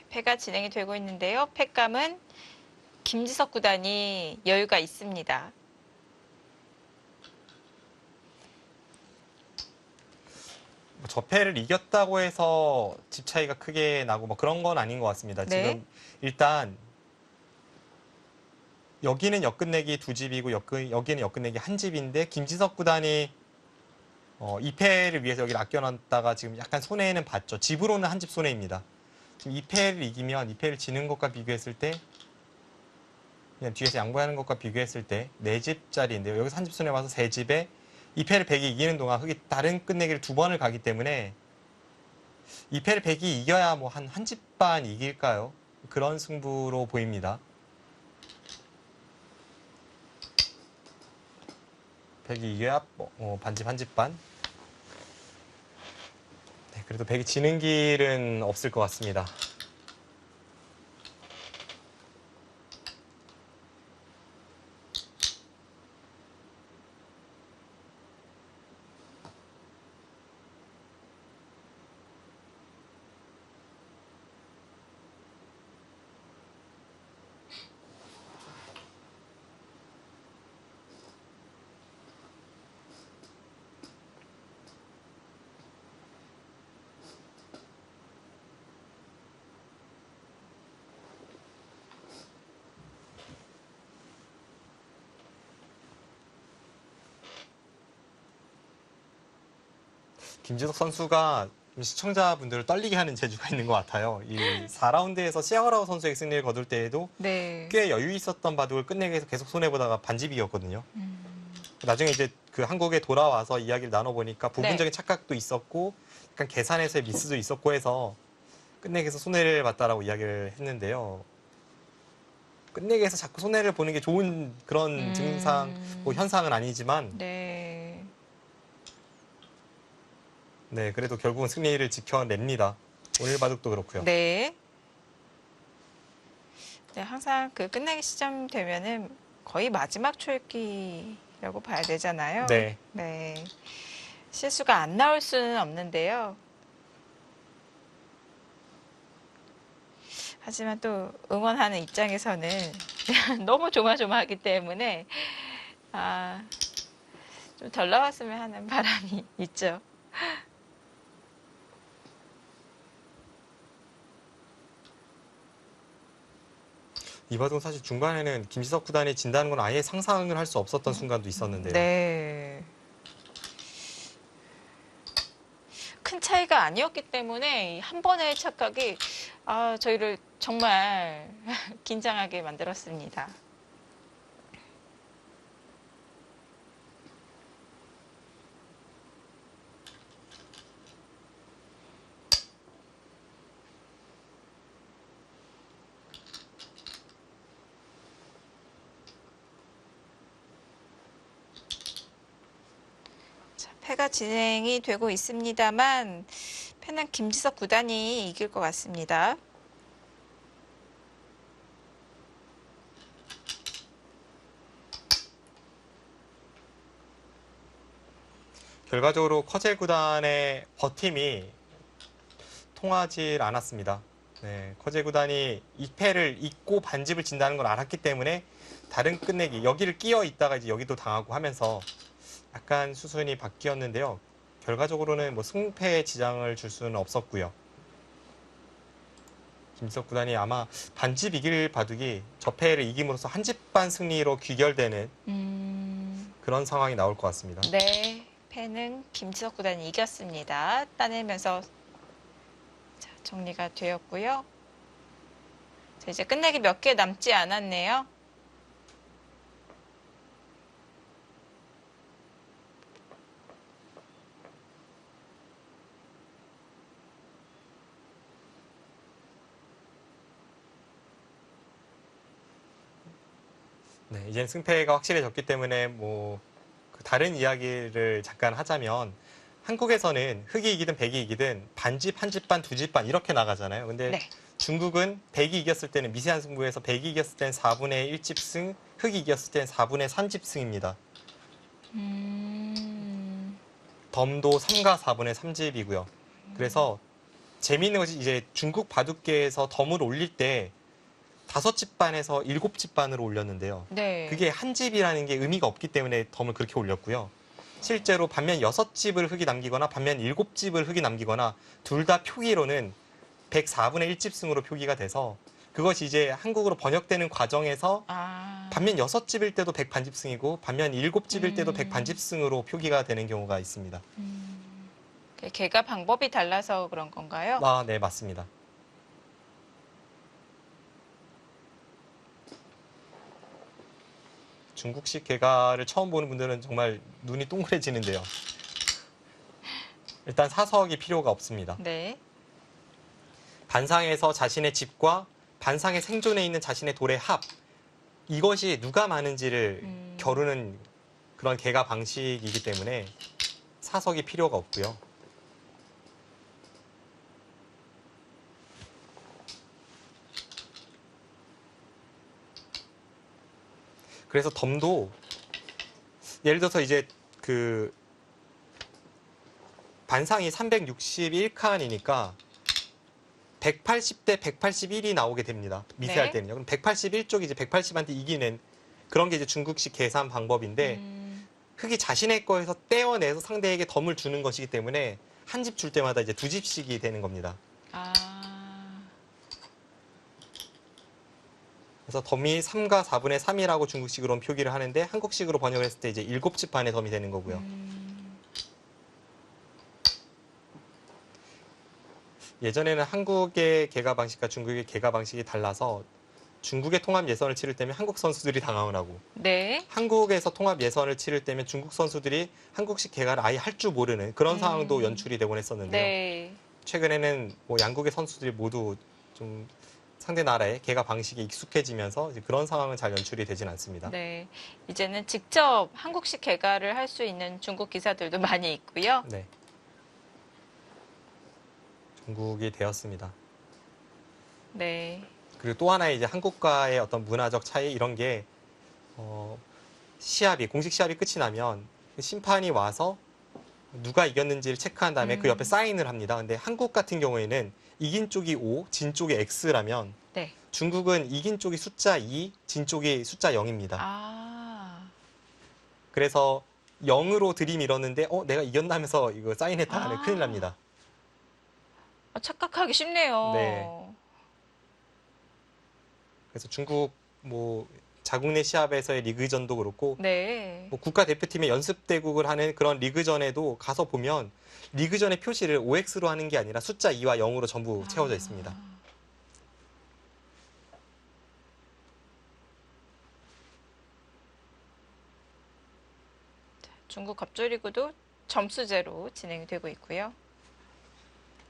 패가 진행이 되고 있는데요. 패감은 김지석 구단이 여유가 있습니다. 저 패를 이겼다고 해서 집 차이가 크게 나고 뭐 그런 건 아닌 것 같습니다. 네. 지금 일단 여기는 역끝내기 2집이고 여기는 역끝내기 1집인데 김지석 구단이 2패를 위해서 여기를 아껴놨다가 지금 약간 손해는 봤죠. 집으로는 1집 손해입니다. 지금 2패를 이기면 2패를 지는 것과 비교했을 때 그냥 뒤에서 양보하는 것과 비교했을 때 4집짜리인데요. 여기서 1집 손해 봐서 3집에 2패를 100이 이기는 동안 흙이 다른 끝내기를 2번을 가기 때문에 2패를 100이 이겨야 뭐 한 집 반 이길까요? 그런 승부로 보입니다. 100이 이겨야 반집 1집 반. 네, 그래도 100이 지는 길은 없을 것 같습니다. 김지석 선수가 시청자분들을 떨리게 하는 재주가 있는 것 같아요. 이 4라운드에서 시아가라우 선수의 승리를 거둘 때에도 네. 꽤 여유 있었던 바둑을 끝내기 위해서 계속 손해보다가 반집이었거든요. 나중에 이제 그 한국에 돌아와서 이야기를 나눠보니까 부분적인 착각도 있었고 약간 계산에서의 미스도 있었고 해서 끝내기에서 손해를 봤다라고 이야기를 했는데요. 끝내기에서 자꾸 손해를 보는 게 좋은 그런 증상, 뭐 현상은 아니지만 네. 네, 그래도 결국은 승리를 지켜냅니다. 오늘 바둑도 그렇고요. 네. 네, 항상 그 끝내기 시점 되면은 거의 마지막 초읽기라고 봐야 되잖아요. 네. 네. 실수가 안 나올 수는 없는데요. 하지만 또 응원하는 입장에서는 너무 조마조마하기 때문에 좀 덜 나왔으면 하는 바람이 있죠. 이바둑 사실 중간에는 김지석 구단이 진다는 건 아예 상상을 할 수 없었던 순간도 있었는데요. 네. 큰 차이가 아니었기 때문에 한 번의 착각이 저희를 정말 긴장하게 만들었습니다. 자, 패가 진행이 되고 있습니다만 패는 김지석 구단이 이길 것 같습니다. 결과적으로 커젤 구단의 버팀이 통하지 않았습니다. 네, 커젤 구단이 이 패를 잊고 반집을 진다는 걸 알았기 때문에 다른 끝내기, 여기를 끼어 있다가 이제 여기도 당하고 하면서 약간 수순이 바뀌었는데요. 결과적으로는 뭐 승패에 지장을 줄 수는 없었고요. 김지석 구단이 아마 반집 이길 바둑이 저 패를 이김으로써 한 집 반 승리로 귀결되는 그런 상황이 나올 것 같습니다. 네, 패는 김지석 구단이 이겼습니다. 따내면서 자, 정리가 되었고요. 자, 이제 끝내기 몇 개 남지 않았네요. 네, 이제는 승패가 확실해졌기 때문에 뭐 다른 이야기를 잠깐 하자면 한국에서는 흑이 이기든 백이 이기든 반집, 한 집 반, 두 집 반 이렇게 나가잖아요. 근데 네. 중국은 백이 이겼을 때는 미세한 승부에서 백이 이겼을 때는 4분의 1집승, 흑이 이겼을 때는 4분의 3집승입니다. 덤도 3과 4분의 3집이고요. 그래서 재미있는 것이 이제 중국 바둑계에서 덤을 올릴 때 5집 반에서 7집 반으로 올렸는데요. 네. 그게 한 집이라는 게 의미가 없기 때문에 덤을 그렇게 올렸고요. 실제로 반면 6집을 흑이 남기거나 반면 7집을 흑이 남기거나 둘 다 표기로는 104분의 1집승으로 표기가 돼서 그것이 이제 한국으로 번역되는 과정에서 반면 6집일 때도 100반집승이고 반면 7집일 때도 100반집승으로 표기가 되는 경우가 있습니다. 개가 방법이 달라서 그런 건가요? 네, 맞습니다. 중국식 개가를 처음 보는 분들은 정말 눈이 동그래지는데요. 일단 사석이 필요가 없습니다. 네. 반상에서 자신의 집과 반상의 생존에 있는 자신의 돌의 합, 이것이 누가 많은지를 겨루는 그런 개가 방식이기 때문에 사석이 필요가 없고요. 그래서 덤도 예를 들어서 이제 그 반상이 361칸이니까 180대 181이 나오게 됩니다. 미세할 네. 때는요. 그럼 181쪽이 이제 180한테 이기는 그런 게 이제 중국식 계산 방법인데 흑이 자신의 거에서 떼어내서 상대에게 덤을 주는 것이기 때문에 한 집 줄 때마다 이제 두 집씩이 되는 겁니다. 그래서 덤이 3과 4분의 3이라고 중국식으로는 표기를 하는데 한국식으로 번역을 했을 때 이제 7집 반의 덤이 되는 거고요. 예전에는 한국의 개가 방식과 중국의 개가 방식이 달라서 중국의 통합 예선을 치를 때면 한국 선수들이 당황을 하고 네. 한국에서 통합 예선을 치를 때면 중국 선수들이 한국식 개가를 아예 할 줄 모르는 그런 상황도 연출이 되곤 했었는데요. 네. 최근에는 뭐 양국의 선수들이 모두 좀 상대 나라의 개가 방식에 익숙해지면서 이제 그런 상황은 잘 연출이 되진 않습니다. 네. 이제는 직접 한국식 개가를 할 수 있는 중국 기사들도 많이 있고요. 네. 중국이 되었습니다. 네. 그리고 또 하나의 이제 한국과의 어떤 문화적 차이 이런 게 시합이 공식 시합이 끝이 나면 그 심판이 와서 누가 이겼는지를 체크한 다음에 그 옆에 음. 사인을 합니다. 근데 한국 같은 경우에는 이긴 쪽이 5, 진 쪽이 X라면 네. 중국은 이긴 쪽이 숫자 2, 진 쪽이 숫자 0입니다. 아. 그래서 0으로 들이밀었는데 내가 이겼다면서 이거 사인했다 하면 큰일 아. 납니다. 착각하기 네. 쉽네요. 그래서 중국 뭐 자국 내 시합에서의 리그전도 그렇고 네. 뭐 국가대표팀의 연습 대국을 하는 그런 리그전에도 가서 보면 리그전의 표시를 OX로 하는 게 아니라 숫자 2와 0으로 전부 채워져 있습니다. 아. 중국 갑조리그도 점수제로 진행이 되고 있고요.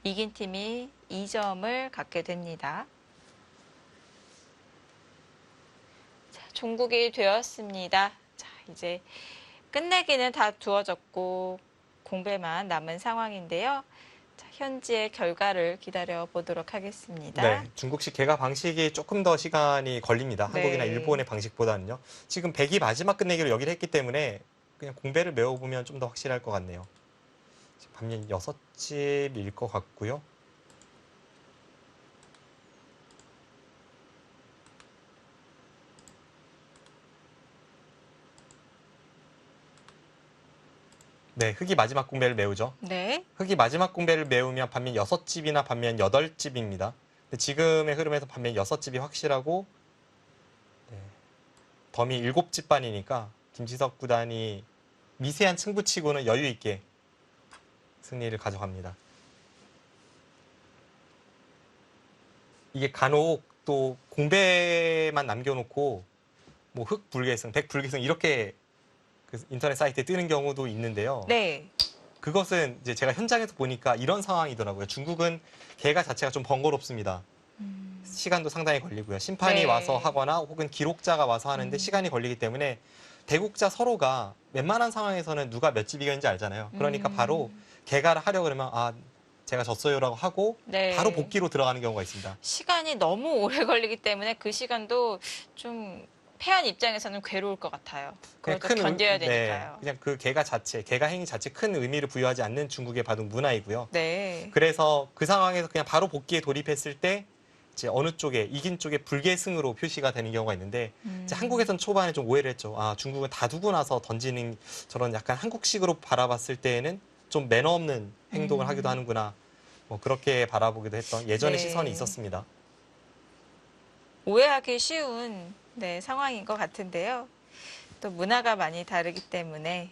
이긴 팀이 2점을 갖게 됩니다. 자, 종국이 되었습니다. 자, 이제 끝내기는 다 두어졌고 공배만 남은 상황인데요. 자, 현지의 결과를 기다려 보도록 하겠습니다. 네, 중국식 개가 방식이 조금 더 시간이 걸립니다. 한국이나 네. 일본의 방식보다는요. 지금 100이 마지막 끝내기로 여기를 했기 때문에 그냥 공배를 메워보면 좀 더 확실할 것 같네요. 반면 6집일 것 같고요. 네, 흑이 마지막 공배를 메우죠. 네. 흑이 마지막 공배를 메우면 반면 6집이나 반면 8집입니다. 지금의 흐름에서 반면 6집이 확실하고 네, 덤이 7집 반이니까 김지석 구단이 미세한 승부치고는 여유 있게 승리를 가져갑니다. 이게 간혹 또 공배만 남겨놓고 뭐 흑 불계승, 백 불계승 이렇게 그 인터넷 사이트에 뜨는 경우도 있는데요. 네. 그것은 이제 제가 현장에서 보니까 이런 상황이더라고요. 중국은 개가 자체가 좀 번거롭습니다. 시간도 상당히 걸리고요. 심판이 네. 와서 하거나 혹은 기록자가 와서 하는데 시간이 걸리기 때문에 대국자 서로가 웬만한 상황에서는 누가 몇 집 이겼는지 알잖아요. 그러니까 바로 개가를 하려고 그러면 제가 졌어요라고 하고 네. 바로 복귀로 들어가는 경우가 있습니다. 시간이 너무 오래 걸리기 때문에 그 시간도 좀 패한 입장에서는 괴로울 것 같아요. 그걸 또 견뎌야 되니까요. 그냥 그 개가 행위 자체 큰 의미를 부여하지 않는 중국의 바둑 문화이고요. 네. 그래서 그 상황에서 그냥 바로 복귀에 돌입했을 때 이제 어느 쪽에 이긴 쪽에 불계승으로 표시가 되는 경우가 있는데 이제 한국에서는 초반에 좀 오해를 했죠. 중국은 다 두고 나서 던지는 저런 약간 한국식으로 바라봤을 때에는 좀 매너 없는 행동을 하기도 하는구나. 뭐 그렇게 바라보기도 했던 예전의 네. 시선이 있었습니다. 오해하기 쉬운 상황인 것 같은데요. 또 문화가 많이 다르기 때문에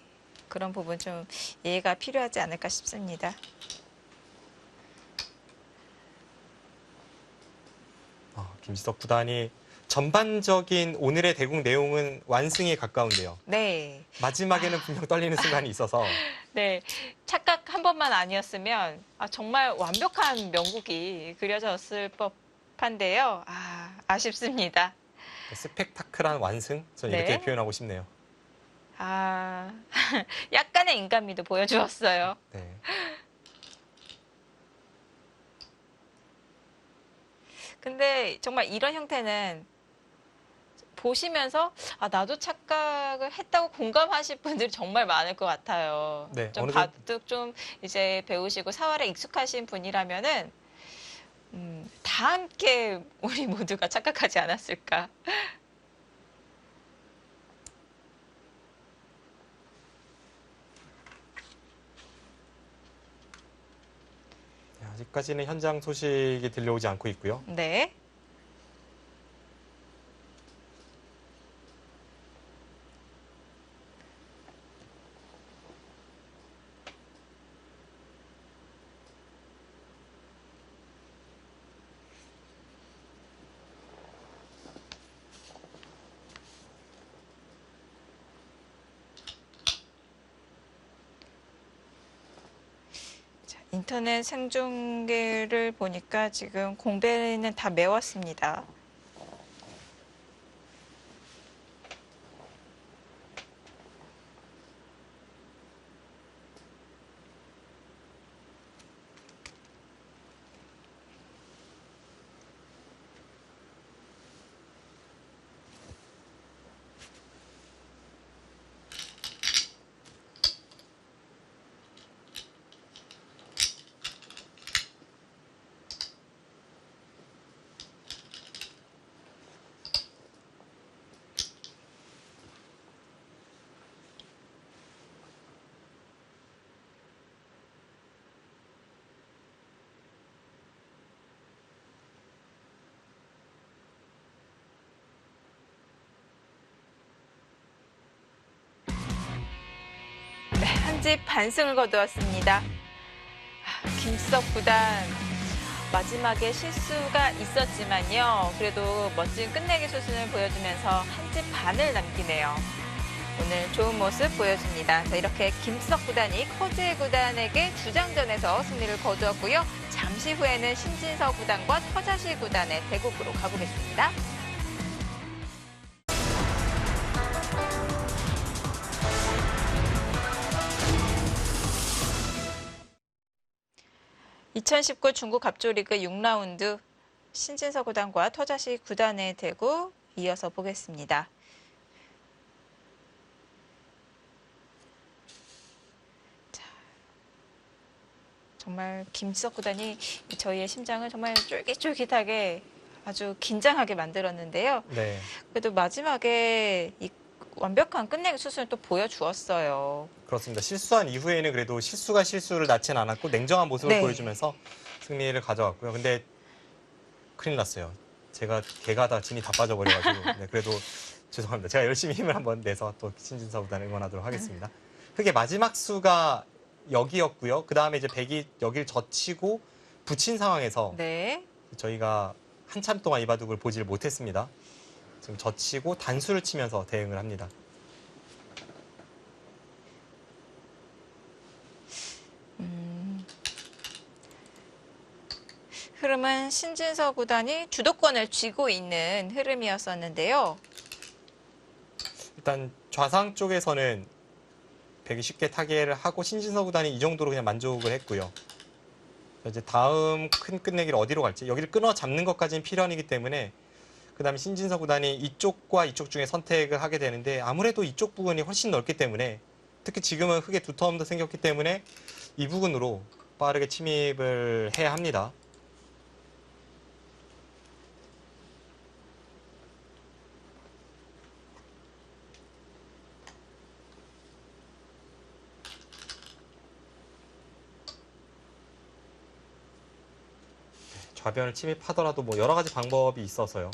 그런 부분 좀 이해가 필요하지 않을까 싶습니다. 김지석 구단이 전반적인 오늘의 대국 내용은 완승에 가까운데요. 네. 마지막에는 분명 떨리는 순간이 있어서 네. 착각 한 번만 아니었으면 정말 완벽한 명국이 그려졌을 법한데요. 아쉽습니다. 스펙타클한 완승? 저는 네. 이렇게 표현하고 싶네요. 약간의 인간미도 보여주었어요. 네. 근데 정말 이런 형태는 보시면서 나도 착각을 했다고 공감하실 분들이 정말 많을 것 같아요. 네, 좀 어느 정도- 바둑 좀 이제 배우시고 사활에 익숙하신 분이라면은 다 함께 우리 모두가 착각하지 않았을까. 아직까지는 현장 소식이 들려오지 않고 있고요. 네. 인터넷 생중계를 보니까 지금 공배는 다 메웠습니다. 집 반승을 거두었습니다. 김지석 구단 마지막에 실수가 있었지만요. 그래도 멋진 끝내기 수순을 보여주면서 한 집 반을 남기네요. 오늘 좋은 모습 보여줍니다. 자, 이렇게 김지석 구단이 커제 구단에게 주장전에서 승리를 거두었고요. 잠시 후에는 신진서 구단과 터자시 구단의 대국으로 가보겠습니다. (2019) 중국 갑조리그 6라운드 신진서 구단과 터자시 구단의 대국 이어서 보겠습니다. 자, 정말 김지석 구단이 저희의 심장을 정말 쫄깃쫄깃하게 아주 긴장하게 만들었는데요. 네. 그래도 마지막에 이 완벽한 끝내기 수순을 또 보여주었어요. 그렇습니다. 실수한 이후에는 그래도 실수가 실수를 낳지는 않았고 냉정한 모습을 네. 보여주면서 승리를 가져갔고요. 근데 큰일 났어요. 제가 개가 다 진이 다 빠져버려가지고 네, 그래도 죄송합니다. 제가 열심히 힘을 한번 내서 또 신진서 구단 응원하도록 하겠습니다. 흑의 마지막 수가 여기였고요. 그 다음에 이제 백이 여기를 젖히고 붙인 상황에서 네. 저희가 한참 동안 이 바둑을 보지를 못했습니다. 지금 젖히고 단수를 치면서 대응을 합니다. 흐름은 신진서 구단이 주도권을 쥐고 있는 흐름이었었는데요. 일단 좌상 쪽에서는 백이 쉽게 타개를 하고 신진서 구단이 이 정도로 그냥 만족을 했고요. 이제 다음 큰 끝내기를 어디로 갈지 여기를 끊어 잡는 것까지는 필연이기 때문에 그 다음에 신진서 구단이 이쪽과 이쪽 중에 선택을 하게 되는데 아무래도 이쪽 부분이 훨씬 넓기 때문에 특히 지금은 흑의 두터움도 생겼기 때문에 이 부분으로 빠르게 침입을 해야 합니다. 좌변을 침입하더라도 뭐 여러 가지 방법이 있어서요.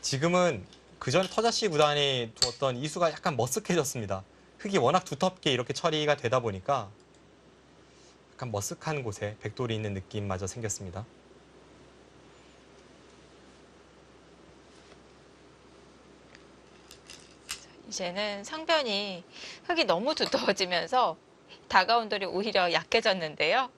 지금은 그전 터자씨 구단이 두었던 이수가 약간 머쓱해졌습니다. 흙이 워낙 두텁게 이렇게 처리가 되다 보니까 약간 머쓱한 곳에 백돌이 있는 느낌마저 생겼습니다. 이제는 상변이 흙이 너무 두터워지면서 다가온 돌이 오히려 약해졌는데요.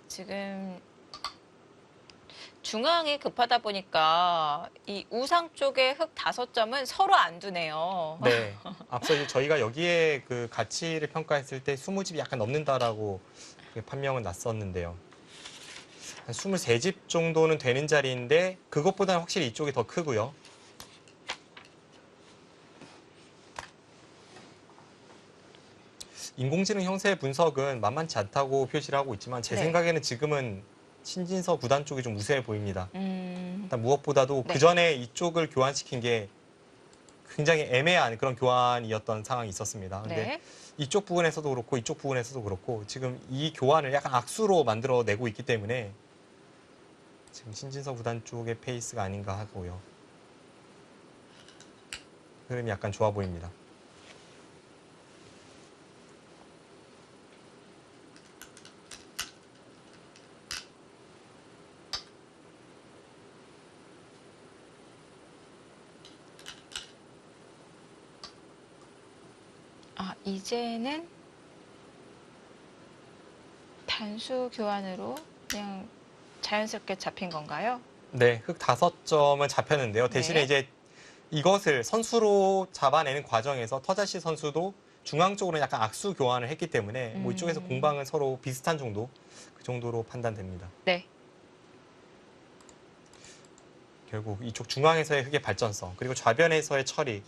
지금 중앙이 급하다 보니까 이 우상 쪽의 흙 5점은 서로 안 두네요. 네. 앞서 이제 저희가 여기에 그 가치를 평가했을 때 20집이 약간 넘는다라고 판명은 났었는데요. 한 23집 정도는 되는 자리인데 그것보다는 확실히 이쪽이 더 크고요. 인공지능 형태 분석은 만만치 않다고 표시를 하고 있지만 제 네. 생각에는 지금은 신진서 구단 쪽이 좀 우세해 보입니다. 일단 무엇보다도 네. 그 전에 이쪽을 교환시킨 게 굉장히 애매한 그런 교환이었던 상황이 있었습니다. 근데 네. 이쪽 부분에서도 그렇고 이쪽 부분에서도 그렇고 지금 이 교환을 약간 악수로 만들어내고 있기 때문에 지금 신진서 구단 쪽의 페이스가 아닌가 하고요. 흐름이 약간 좋아 보입니다. 이제는 단수 교환으로 그냥 자연스럽게 잡힌 건가요? 네, 흑 5점은 잡혔는데요. 대신에 네. 이제 이것을 선수로 잡아내는 과정에서 터자시 선수도 중앙 쪽으로 약간 악수 교환을 했기 때문에 뭐 이쪽에서 공방은 서로 비슷한 정도, 그 정도로 판단됩니다. 네. 결국 이쪽 중앙에서의 흑의 발전성, 그리고 좌변에서의 처리,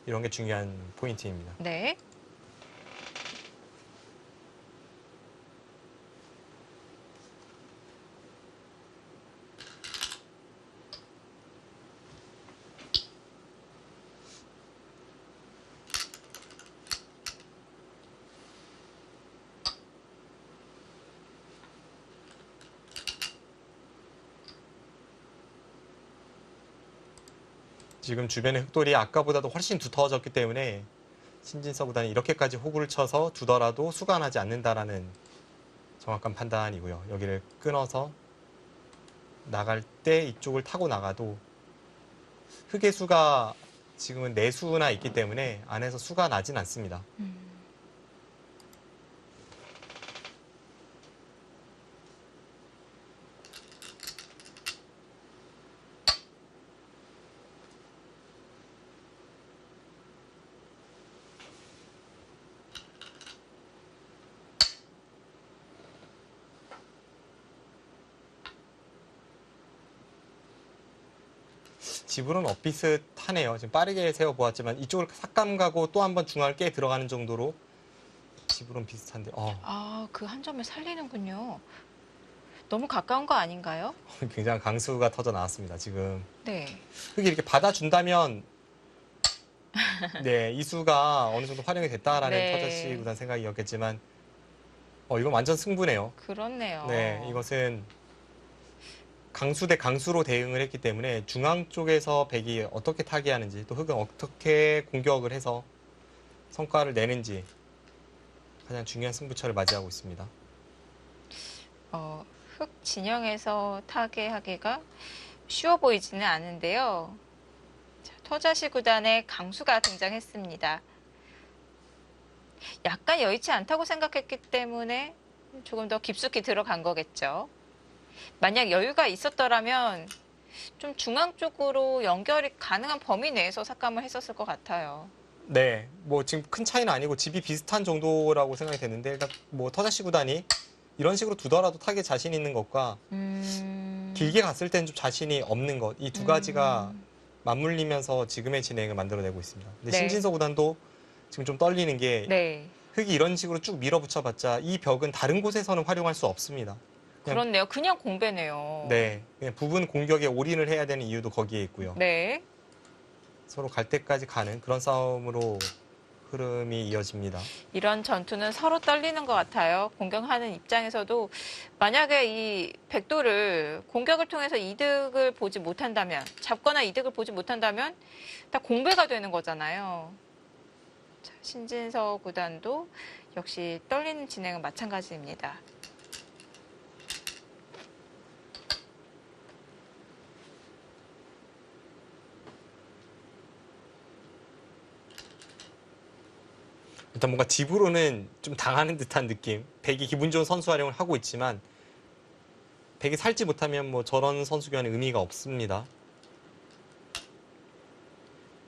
이런 게 중요한 포인트입니다. 네. 지금 주변의 흑돌이 아까보다도 훨씬 두터워졌기 때문에 신진서 구단이 이렇게까지 호구를 쳐서 두더라도 수가 나지 않는다라는 정확한 판단이고요. 여기를 끊어서 나갈 때 이쪽을 타고 나가도 흑의 수가 지금은 4수나 있기 때문에 안에서 수가 나진 않습니다. 지불은 엇비슷하네요. 지금 빠르게 세워보았지만 이쪽을 삭감 가고 또 한 번 중앙을 깨 들어가는 정도로 지불은 비슷한데 아, 그 한 점을 살리는군요. 너무 가까운 거 아닌가요? 굉장히 강수가 터져 나왔습니다. 지금 네. 흑이 이렇게 받아준다면 네, 이 수가 어느 정도 활용이 됐다라는 네. 터자씨 구단 생각이었겠지만 이건 완전 승부네요. 그렇네요. 네, 이것은 강수 대 강수로 대응을 했기 때문에 중앙 쪽에서 백이 어떻게 타개하는지 또 흑은 어떻게 공격을 해서 성과를 내는지 가장 중요한 승부처를 맞이하고 있습니다. 흑 진영에서 타개하기가 쉬워 보이지는 않은데요. 자, 토자시 구단의 강수가 등장했습니다. 약간 여의치 않다고 생각했기 때문에 조금 더 깊숙이 들어간 거겠죠. 만약 여유가 있었더라면 좀 중앙 쪽으로 연결이 가능한 범위 내에서 삭감을 했었을 것 같아요. 네, 뭐 지금 큰 차이는 아니고 집이 비슷한 정도라고 생각이 되는데 일단 뭐 터자시 구단이 이런 식으로 두더라도 타겟 자신 있는 것과 길게 갔을 때는 좀 자신이 없는 것 이 두 가지가 맞물리면서 지금의 진행을 만들어내고 있습니다. 근데 네. 신진서 구단도 지금 좀 떨리는 게 네. 흑이 이런 식으로 쭉 밀어붙여봤자 이 벽은 다른 곳에서는 활용할 수 없습니다. 그렇네요. 그냥 공배네요. 네, 그냥 부분 공격에 올인을 해야 되는 이유도 거기에 있고요. 네. 서로 갈 때까지 가는 그런 싸움으로 흐름이 이어집니다. 이런 전투는 서로 떨리는 것 같아요. 공격하는 입장에서도 만약에 이 백도를 공격을 통해서 이득을 보지 못한다면, 잡거나 이득을 보지 못한다면 다 공배가 되는 거잖아요. 자, 신진서 구단도 역시 떨리는 진행은 마찬가지입니다. 일단 뭔가 집으로는 좀 당하는 듯한 느낌. 백이 기분 좋은 선수 활용을 하고 있지만 백이 살지 못하면 뭐 저런 선수 교환의 의미가 없습니다.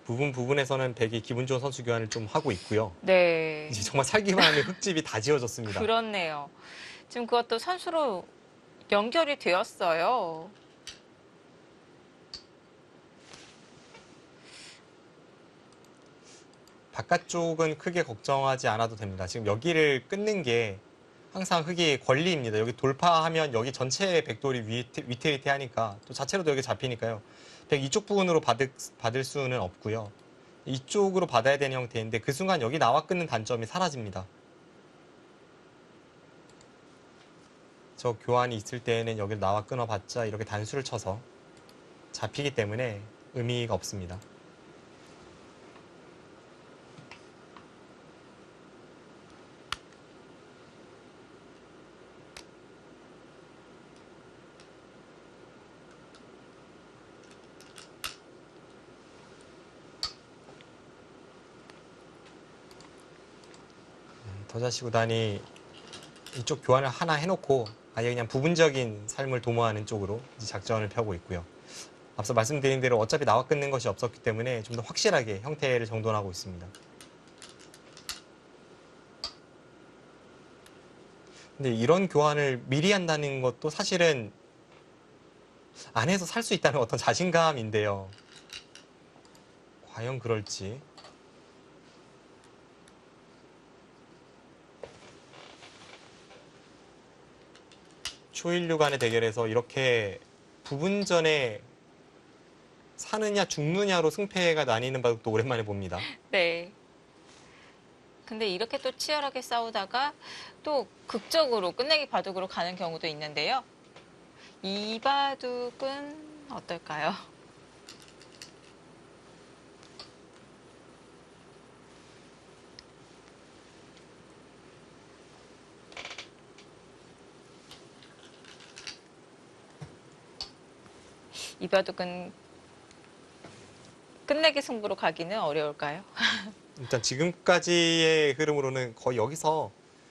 부분에서는 백이 기분 좋은 선수 교환을 좀 하고 있고요. 네. 이제 정말 살기만 하면 흙집이 다 지어졌습니다. 그렇네요. 지금 그것도 선수로 연결이 되었어요. 바깥쪽은 크게 걱정하지 않아도 됩니다. 지금 여기를 끊는 게 항상 흑이 권리입니다. 여기 돌파하면 여기 전체 백돌이 위태위태하니까 또 자체로도 여기 잡히니까요. 백 이쪽 부분으로 받을 수는 없고요. 이쪽으로 받아야 되는 형태인데 그 순간 여기 나와 끊는 단점이 사라집니다. 저 교환이 있을 때에는 여기를 나와 끊어봤자 이렇게 단수를 쳐서 잡히기 때문에 의미가 없습니다. 더자시 구단이 이쪽 교환을 하나 해놓고 아예 그냥 부분적인 삶을 도모하는 쪽으로 이제 작전을 펴고 있고요. 앞서 말씀드린 대로 어차피 나와 끊는 것이 없었기 때문에 좀 더 확실하게 형태를 정돈하고 있습니다. 근데 이런 교환을 미리 한다는 것도 사실은 안 해서 살 수 있다는 어떤 자신감인데요. 과연 그럴지. 초일류 간의 대결에서 이렇게 부분전에 사느냐 죽느냐로 승패가 나뉘는 바둑도 오랜만에 봅니다. 네. 근데 이렇게 또 치열하게 싸우다가 또 극적으로 끝내기 바둑으로 가는 경우도 있는데요. 이 바둑은 어떨까요? 이 바둑은 끝내기 승부로 가기는 어려울까요? 일단 지금까지의 흐름으로는 거의 여기서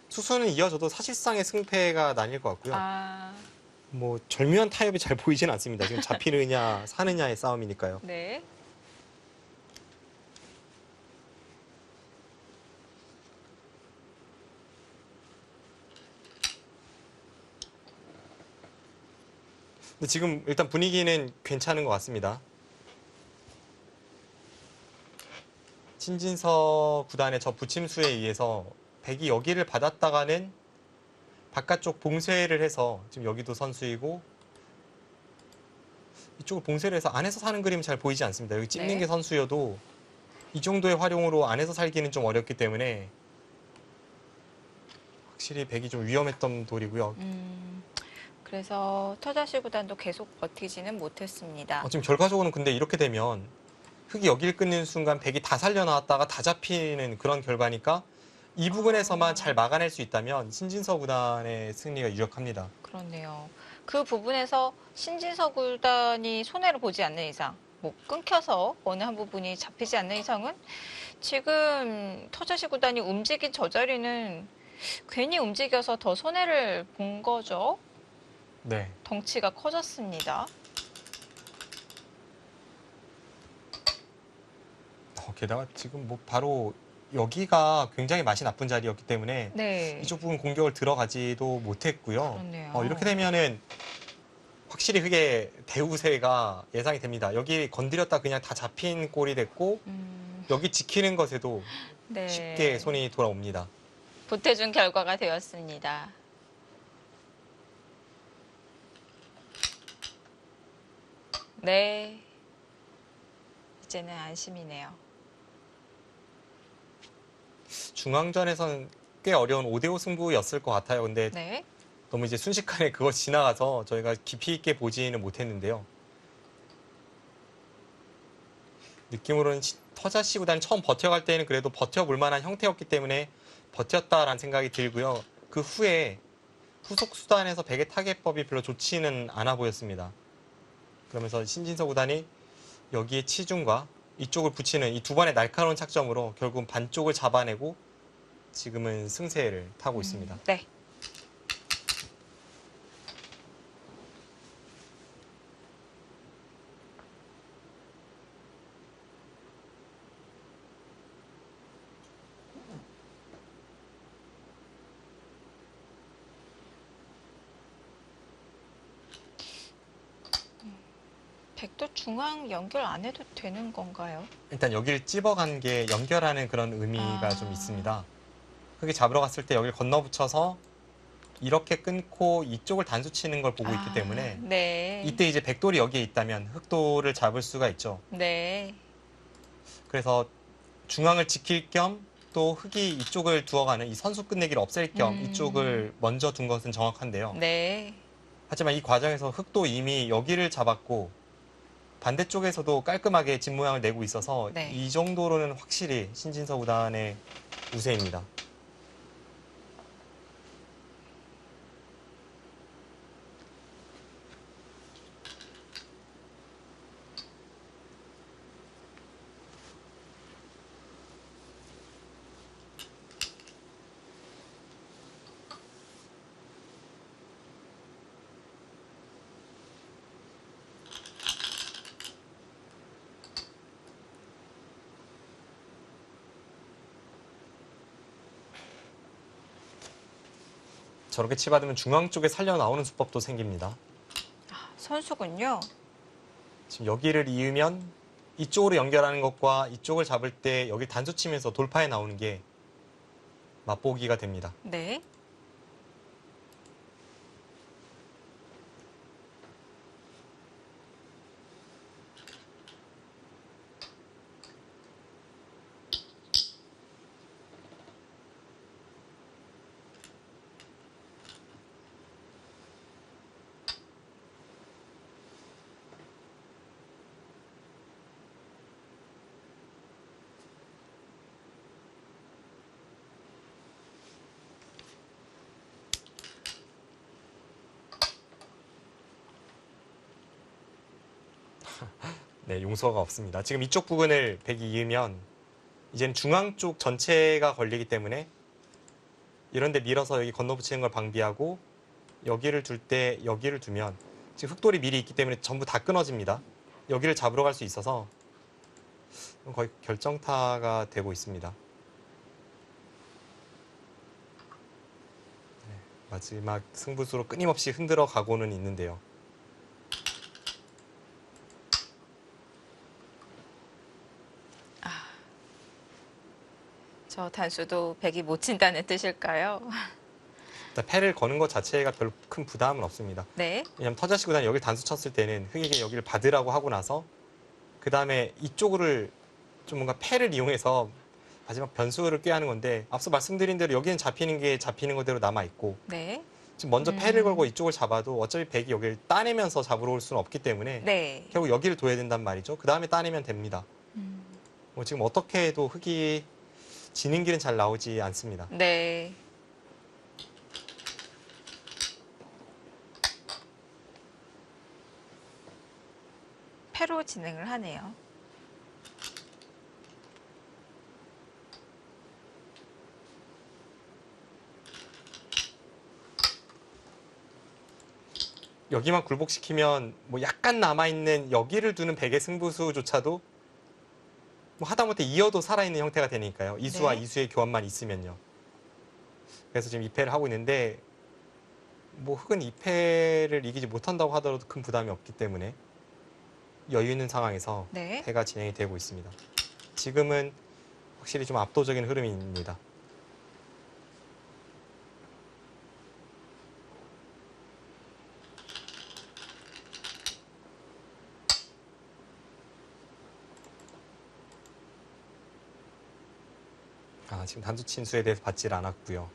투수는 이어져도 사실상의 승패가 나뉠 것 같고요. 아, 뭐 절묘한 타협이 잘 보이진 않습니다. 지금 잡히느냐 사느냐의 싸움이니까요. 네. 근데 지금 일단 분위기는 괜찮은 것 같습니다. 신진서 구단의 저 부침수에 의해서 백이 여기를 받았다가는 바깥쪽 봉쇄를 해서 지금 여기도 선수이고 이쪽을 봉쇄를 해서 안에서 사는 그림은 잘 보이지 않습니다. 여기 찝는 네. 게 선수여도 이 정도의 활용으로 안에서 살기는 좀 어렵기 때문에 확실히 백이 좀 위험했던 돌이고요. 그래서 터자시 구단도 계속 버티지는 못했습니다. 지금 결과적으로는 근데 이렇게 되면 흙이 여기를 끊는 순간 백이 다 살려나왔다가 다 잡히는 그런 결과니까 이 부분에서만 잘 막아낼 수 있다면 신진서 구단의 승리가 유력합니다. 그렇네요. 그 부분에서 신진서 구단이 손해를 보지 않는 이상, 뭐 끊겨서 어느 한 부분이 잡히지 않는 이상은 지금 터자시 구단이 움직인 저 자리는 괜히 움직여서 더 손해를 본 거죠. 네. 덩치가 커졌습니다. 게다가 지금 뭐 바로 여기가 굉장히 맛이 나쁜 자리였기 때문에 네. 이쪽 부분 공격을 들어가지도 못했고요. 그렇네요. 이렇게 되면은 확실히 그게 대우세가 예상이 됩니다. 여기 건드렸다 그냥 다 잡힌 꼴이 됐고 여기 지키는 것에도 네. 쉽게 손이 돌아옵니다. 보태준 결과가 되었습니다. 네. 이제는 안심이네요. 중앙전에서는 꽤 어려운 5대5 승부였을 것 같아요. 근데 네. 너무 이제 순식간에 그거 지나가서 저희가 깊이 있게 보지는 못했는데요. 느낌으로는 터자시 구단이 처음 버텨갈 때는 그래도 버텨볼 만한 형태였기 때문에 버텼다라는 생각이 들고요. 그 후에 후속 수단에서 백의 타개법이 별로 좋지는 않아 보였습니다. 그러면서 신진서 구단이 여기에 치중과 이쪽을 붙이는 이 두 번의 날카로운 착점으로 결국은 반쪽을 잡아내고 지금은 승세를 타고 있습니다. 네. 백도 중앙 연결 안 해도 되는 건가요? 일단 여기를 찝어간 게 연결하는 그런 의미가 좀 있습니다. 흙이 잡으러 갔을 때 여기를 건너붙여서 이렇게 끊고 이쪽을 단수 치는 걸 보고 있기 때문에 네. 이때 이제 백돌이 여기에 있다면 흑돌을 잡을 수가 있죠. 네. 그래서 중앙을 지킬 겸 또 흑이 이쪽을 두어가는 이 선수 끝내기를 없앨 겸 이쪽을 먼저 둔 것은 정확한데요. 네. 하지만 이 과정에서 흑도 이미 여기를 잡았고 반대쪽에서도 깔끔하게 집 모양을 내고 있어서 네. 이 정도로는 확실히 신진서 구단의 우세입니다. 저렇게 치받으면 중앙 쪽에 살려 나오는 수법도 생깁니다. 선수군요. 지금 여기를 이으면 이쪽으로 연결하는 것과 이쪽을 잡을 때 여기 단수 치면서 돌파해 나오는 게 맛보기가 됩니다. 네. 네, 용서가 없습니다. 지금 이쪽 부분을 백이 이으면 이제는 중앙 쪽 전체가 걸리기 때문에 이런 데 밀어서 여기 건너붙이는 걸 방비하고 여기를 둘 때 여기를 두면 지금 흑돌이 미리 있기 때문에 전부 다 끊어집니다. 여기를 잡으러 갈 수 있어서 거의 결정타가 되고 있습니다. 네, 마지막 승부수로 끊임없이 흔들어 가고는 있는데요. 저 단수도 백이 못 친다는 뜻일까요? 일단 패를 거는 것 자체가 별로 큰 부담은 없습니다. 네. 왜냐하면 터자시구단 여기를 단수 쳤을 때는 흑에게 여기를 받으라고 하고 나서 그 다음에 이쪽을 좀 뭔가 패를 이용해서 마지막 변수를 꾀하는 건데 앞서 말씀드린 대로 여기는 잡히는 게 잡히는 그대로 남아있고 네. 지금 먼저 패를 걸고 이쪽을 잡아도 어차피 백이 여기를 따내면서 잡으러 올 수는 없기 때문에 네. 결국 여기를 둬야 된단 말이죠. 그 다음에 따내면 됩니다. 뭐 지금 어떻게 해도 흑이 지는 길은 잘 나오지 않습니다. 네. 패로 진행을 하네요. 여기만 굴복시키면 뭐 약간 남아있는 여기를 두는 백의 승부수조차도 뭐 하다못해 이어도 살아있는 형태가 되니까요. 이수와 네. 이수의 교환만 있으면요. 그래서 지금 2패를 하고 있는데 뭐 흑은 2패를 이기지 못한다고 하더라도 큰 부담이 없기 때문에 여유 있는 상황에서 네. 패가 진행이 되고 있습니다. 지금은 확실히 좀 압도적인 흐름입니다. 지금 단수 친수에 대해서 받질 않았고요.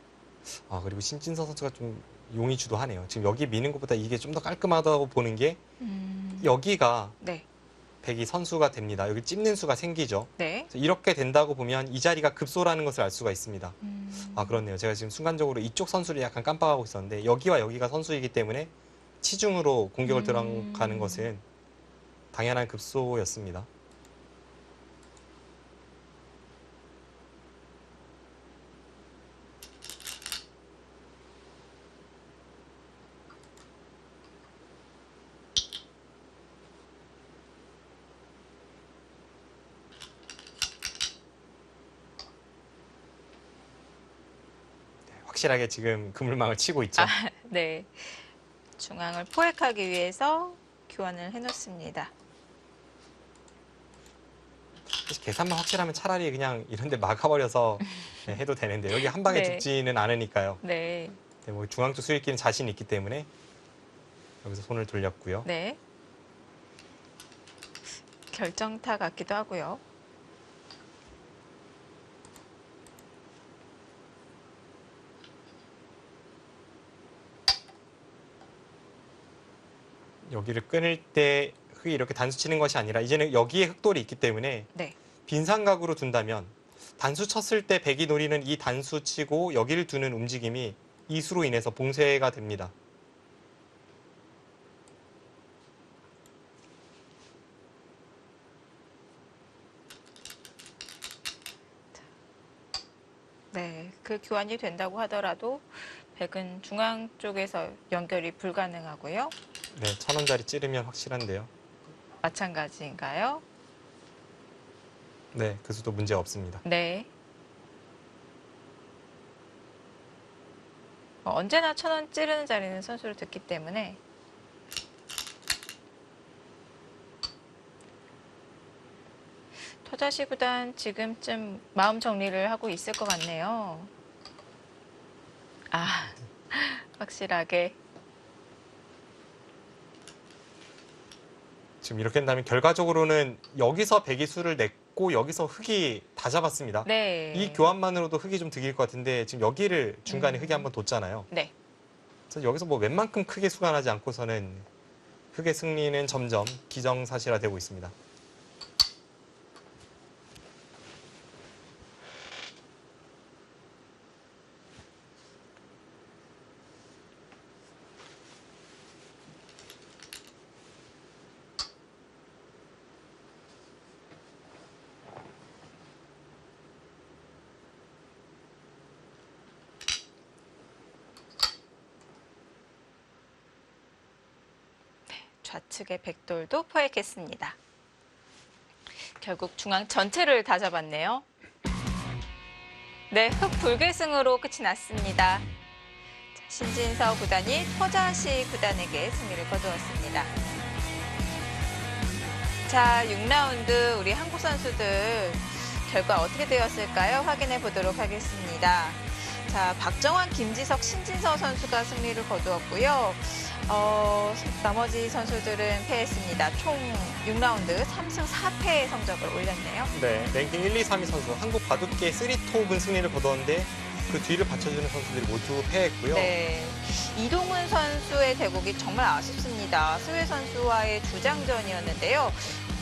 그리고 신진서 선수가 좀 용이 주도하네요. 지금 여기 미는 것보다 이게 좀 더 깔끔하다고 보는 게 여기가 네. 백이 선수가 됩니다. 여기 찝는 수가 생기죠. 네. 그래서 이렇게 된다고 보면 이 자리가 급소라는 것을 알 수가 있습니다. 그렇네요. 제가 지금 순간적으로 이쪽 선수를 약간 깜빡하고 있었는데 여기와 여기가 선수이기 때문에 치중으로 공격을 들어가는 것은 당연한 급소였습니다. 확실하게 지금 그물망을 치고 있죠. 네. 중앙을 포획하기 위해서 교환을 해놓습니다. 사실 계산만 확실하면 차라리 그냥 이런 데 막아버려서 해도 되는데 여기 한 방에 네. 죽지는 않으니까요. 네. 네, 뭐 중앙 쪽 수익기는 자신 있기 때문에 여기서 손을 돌렸고요. 네. 결정타 같기도 하고요. 여기를 끊을 때 흑이 이렇게 단수 치는 것이 아니라 이제는 여기에 흑돌이 있기 때문에 네. 빈상각으로 둔다면 단수 쳤을 때 백이 노리는 이 단수 치고 여기를 두는 움직임이 이 수로 인해서 봉쇄가 됩니다. 네. 그 교환이 된다고 하더라도 백은 중앙 쪽에서 연결이 불가능하고요. 네, 1,000원짜리 찌르면 확실한데요. 마찬가지인가요? 네, 그 수도 문제 없습니다. 네. 언제나 1,000원 찌르는 자리는 선수를 듣기 때문에 터자시 구단 지금쯤 마음 정리를 하고 있을 것 같네요. 확실하게. 지금 이렇게 된다면 결과적으로는 여기서 백이 수를 냈고 여기서 흑이 다 잡았습니다. 네. 이 교환만으로도 흑이 좀 득일 것 같은데 지금 여기를 중간에 흑이 한번 뒀잖아요. 네. 그래서 여기서 뭐 웬만큼 크게 수간하지 않고서는 흑의 승리는 점점 기정사실화되고 있습니다. 좌측의 백돌도 포획했습니다. 결국 중앙 전체를 다 잡았네요. 네, 흑불괴승으로 끝이 났습니다. 자, 신진서 구단이 토자시 구단에게 승리를 거두었습니다. 자, 6라운드 우리 한국 선수들 결과 어떻게 되었을까요? 확인해 보도록 하겠습니다. 자, 박정환, 김지석, 신진서 선수가 승리를 거두었고요. 나머지 선수들은 패했습니다. 총 6라운드 3승 4패의 성적을 올렸네요. 네, 랭킹 1, 2, 3위 선수 한국 바둑계 3톱은 승리를 거두었는데 그 뒤를 받쳐주는 선수들이 모두 패했고요. 네, 이동훈 선수의 대국이 정말 아쉽습니다. 스웨 선수와의 주장전이었는데요.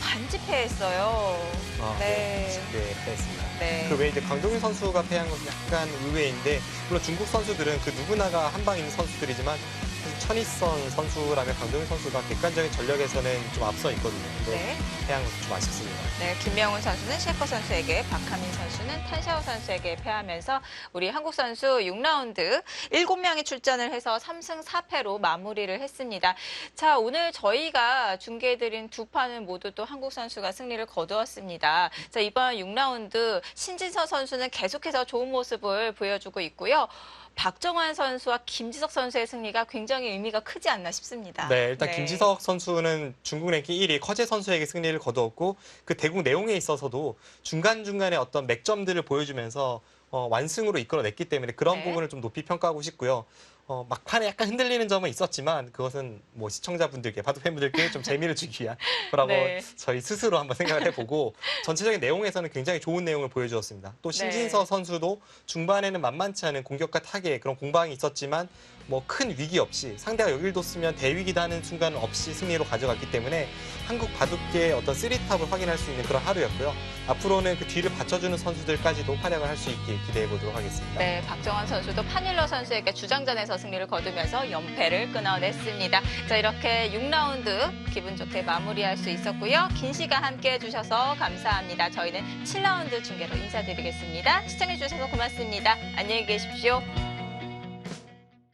반지패했어요. 네. 네, 패했습니다. 네. 그 외에 이제 강동윤 선수가 패한 것은 약간 의외인데, 물론 중국 선수들은 그 누구나가 한 방 있는 선수들이지만 사실 천이선 선수라면 강동윤 선수가 객관적인 전력에서는 좀 앞서 있거든요. 근데 네. 패한 것은 좀 아쉽습니다. 네, 김명훈 선수는 셰커 선수에게, 박하민 선수는 탄샤오 선수에게 패하면서 우리 한국 선수 6라운드 7명이 출전을 해서 3승 4패로 마무리를 했습니다. 자, 오늘 저희가 중계해드린 두 판은 모두 또 한국 선수가 승리를 거두었습니다. 자, 이번 6라운드 신진서 선수는 계속해서 좋은 모습을 보여주고 있고요. 박정환 선수와 김지석 선수의 승리가 굉장히 의미가 크지 않나 싶습니다. 네, 일단 김지석 선수는 중국 랭킹 1위 커제 선수에게 승리를 거두었고, 그 대국 내용에 있어서도 중간중간에 어떤 맥점들을 보여주면서 완승으로 이끌어냈기 때문에 그런 네. 부분을 좀 높이 평가하고 싶고요. 막판에 약간 흔들리는 점은 있었지만 그것은 뭐 시청자분들께, 바둑 팬분들께 좀 재미를 주기 위한 거라고 네. 저희 스스로 한번 생각을 해보고, 전체적인 내용에서는 굉장히 좋은 내용을 보여주었습니다. 또 신진서 네. 선수도 중반에는 만만치 않은 공격과 타격, 그런 공방이 있었지만 뭐 큰 위기 없이, 상대가 여길 뒀으면 대위기다 하는 순간 없이 승리로 가져갔기 때문에 한국 바둑계의 어떤 3탑을 확인할 수 있는 그런 하루였고요. 앞으로는 그 뒤를 받쳐주는 선수들까지도 활약을 할 수 있게 기대해 보도록 하겠습니다. 네, 박정환 선수도 판일러 선수에게 주장전에서 승리를 거두면서 연패를 끊어냈습니다. 자, 이렇게 6라운드 기분 좋게 마무리할 수 있었고요. 긴 시간 함께해 주셔서 감사합니다. 저희는 7라운드 중계로 인사드리겠습니다. 시청해 주셔서 고맙습니다. 안녕히 계십시오.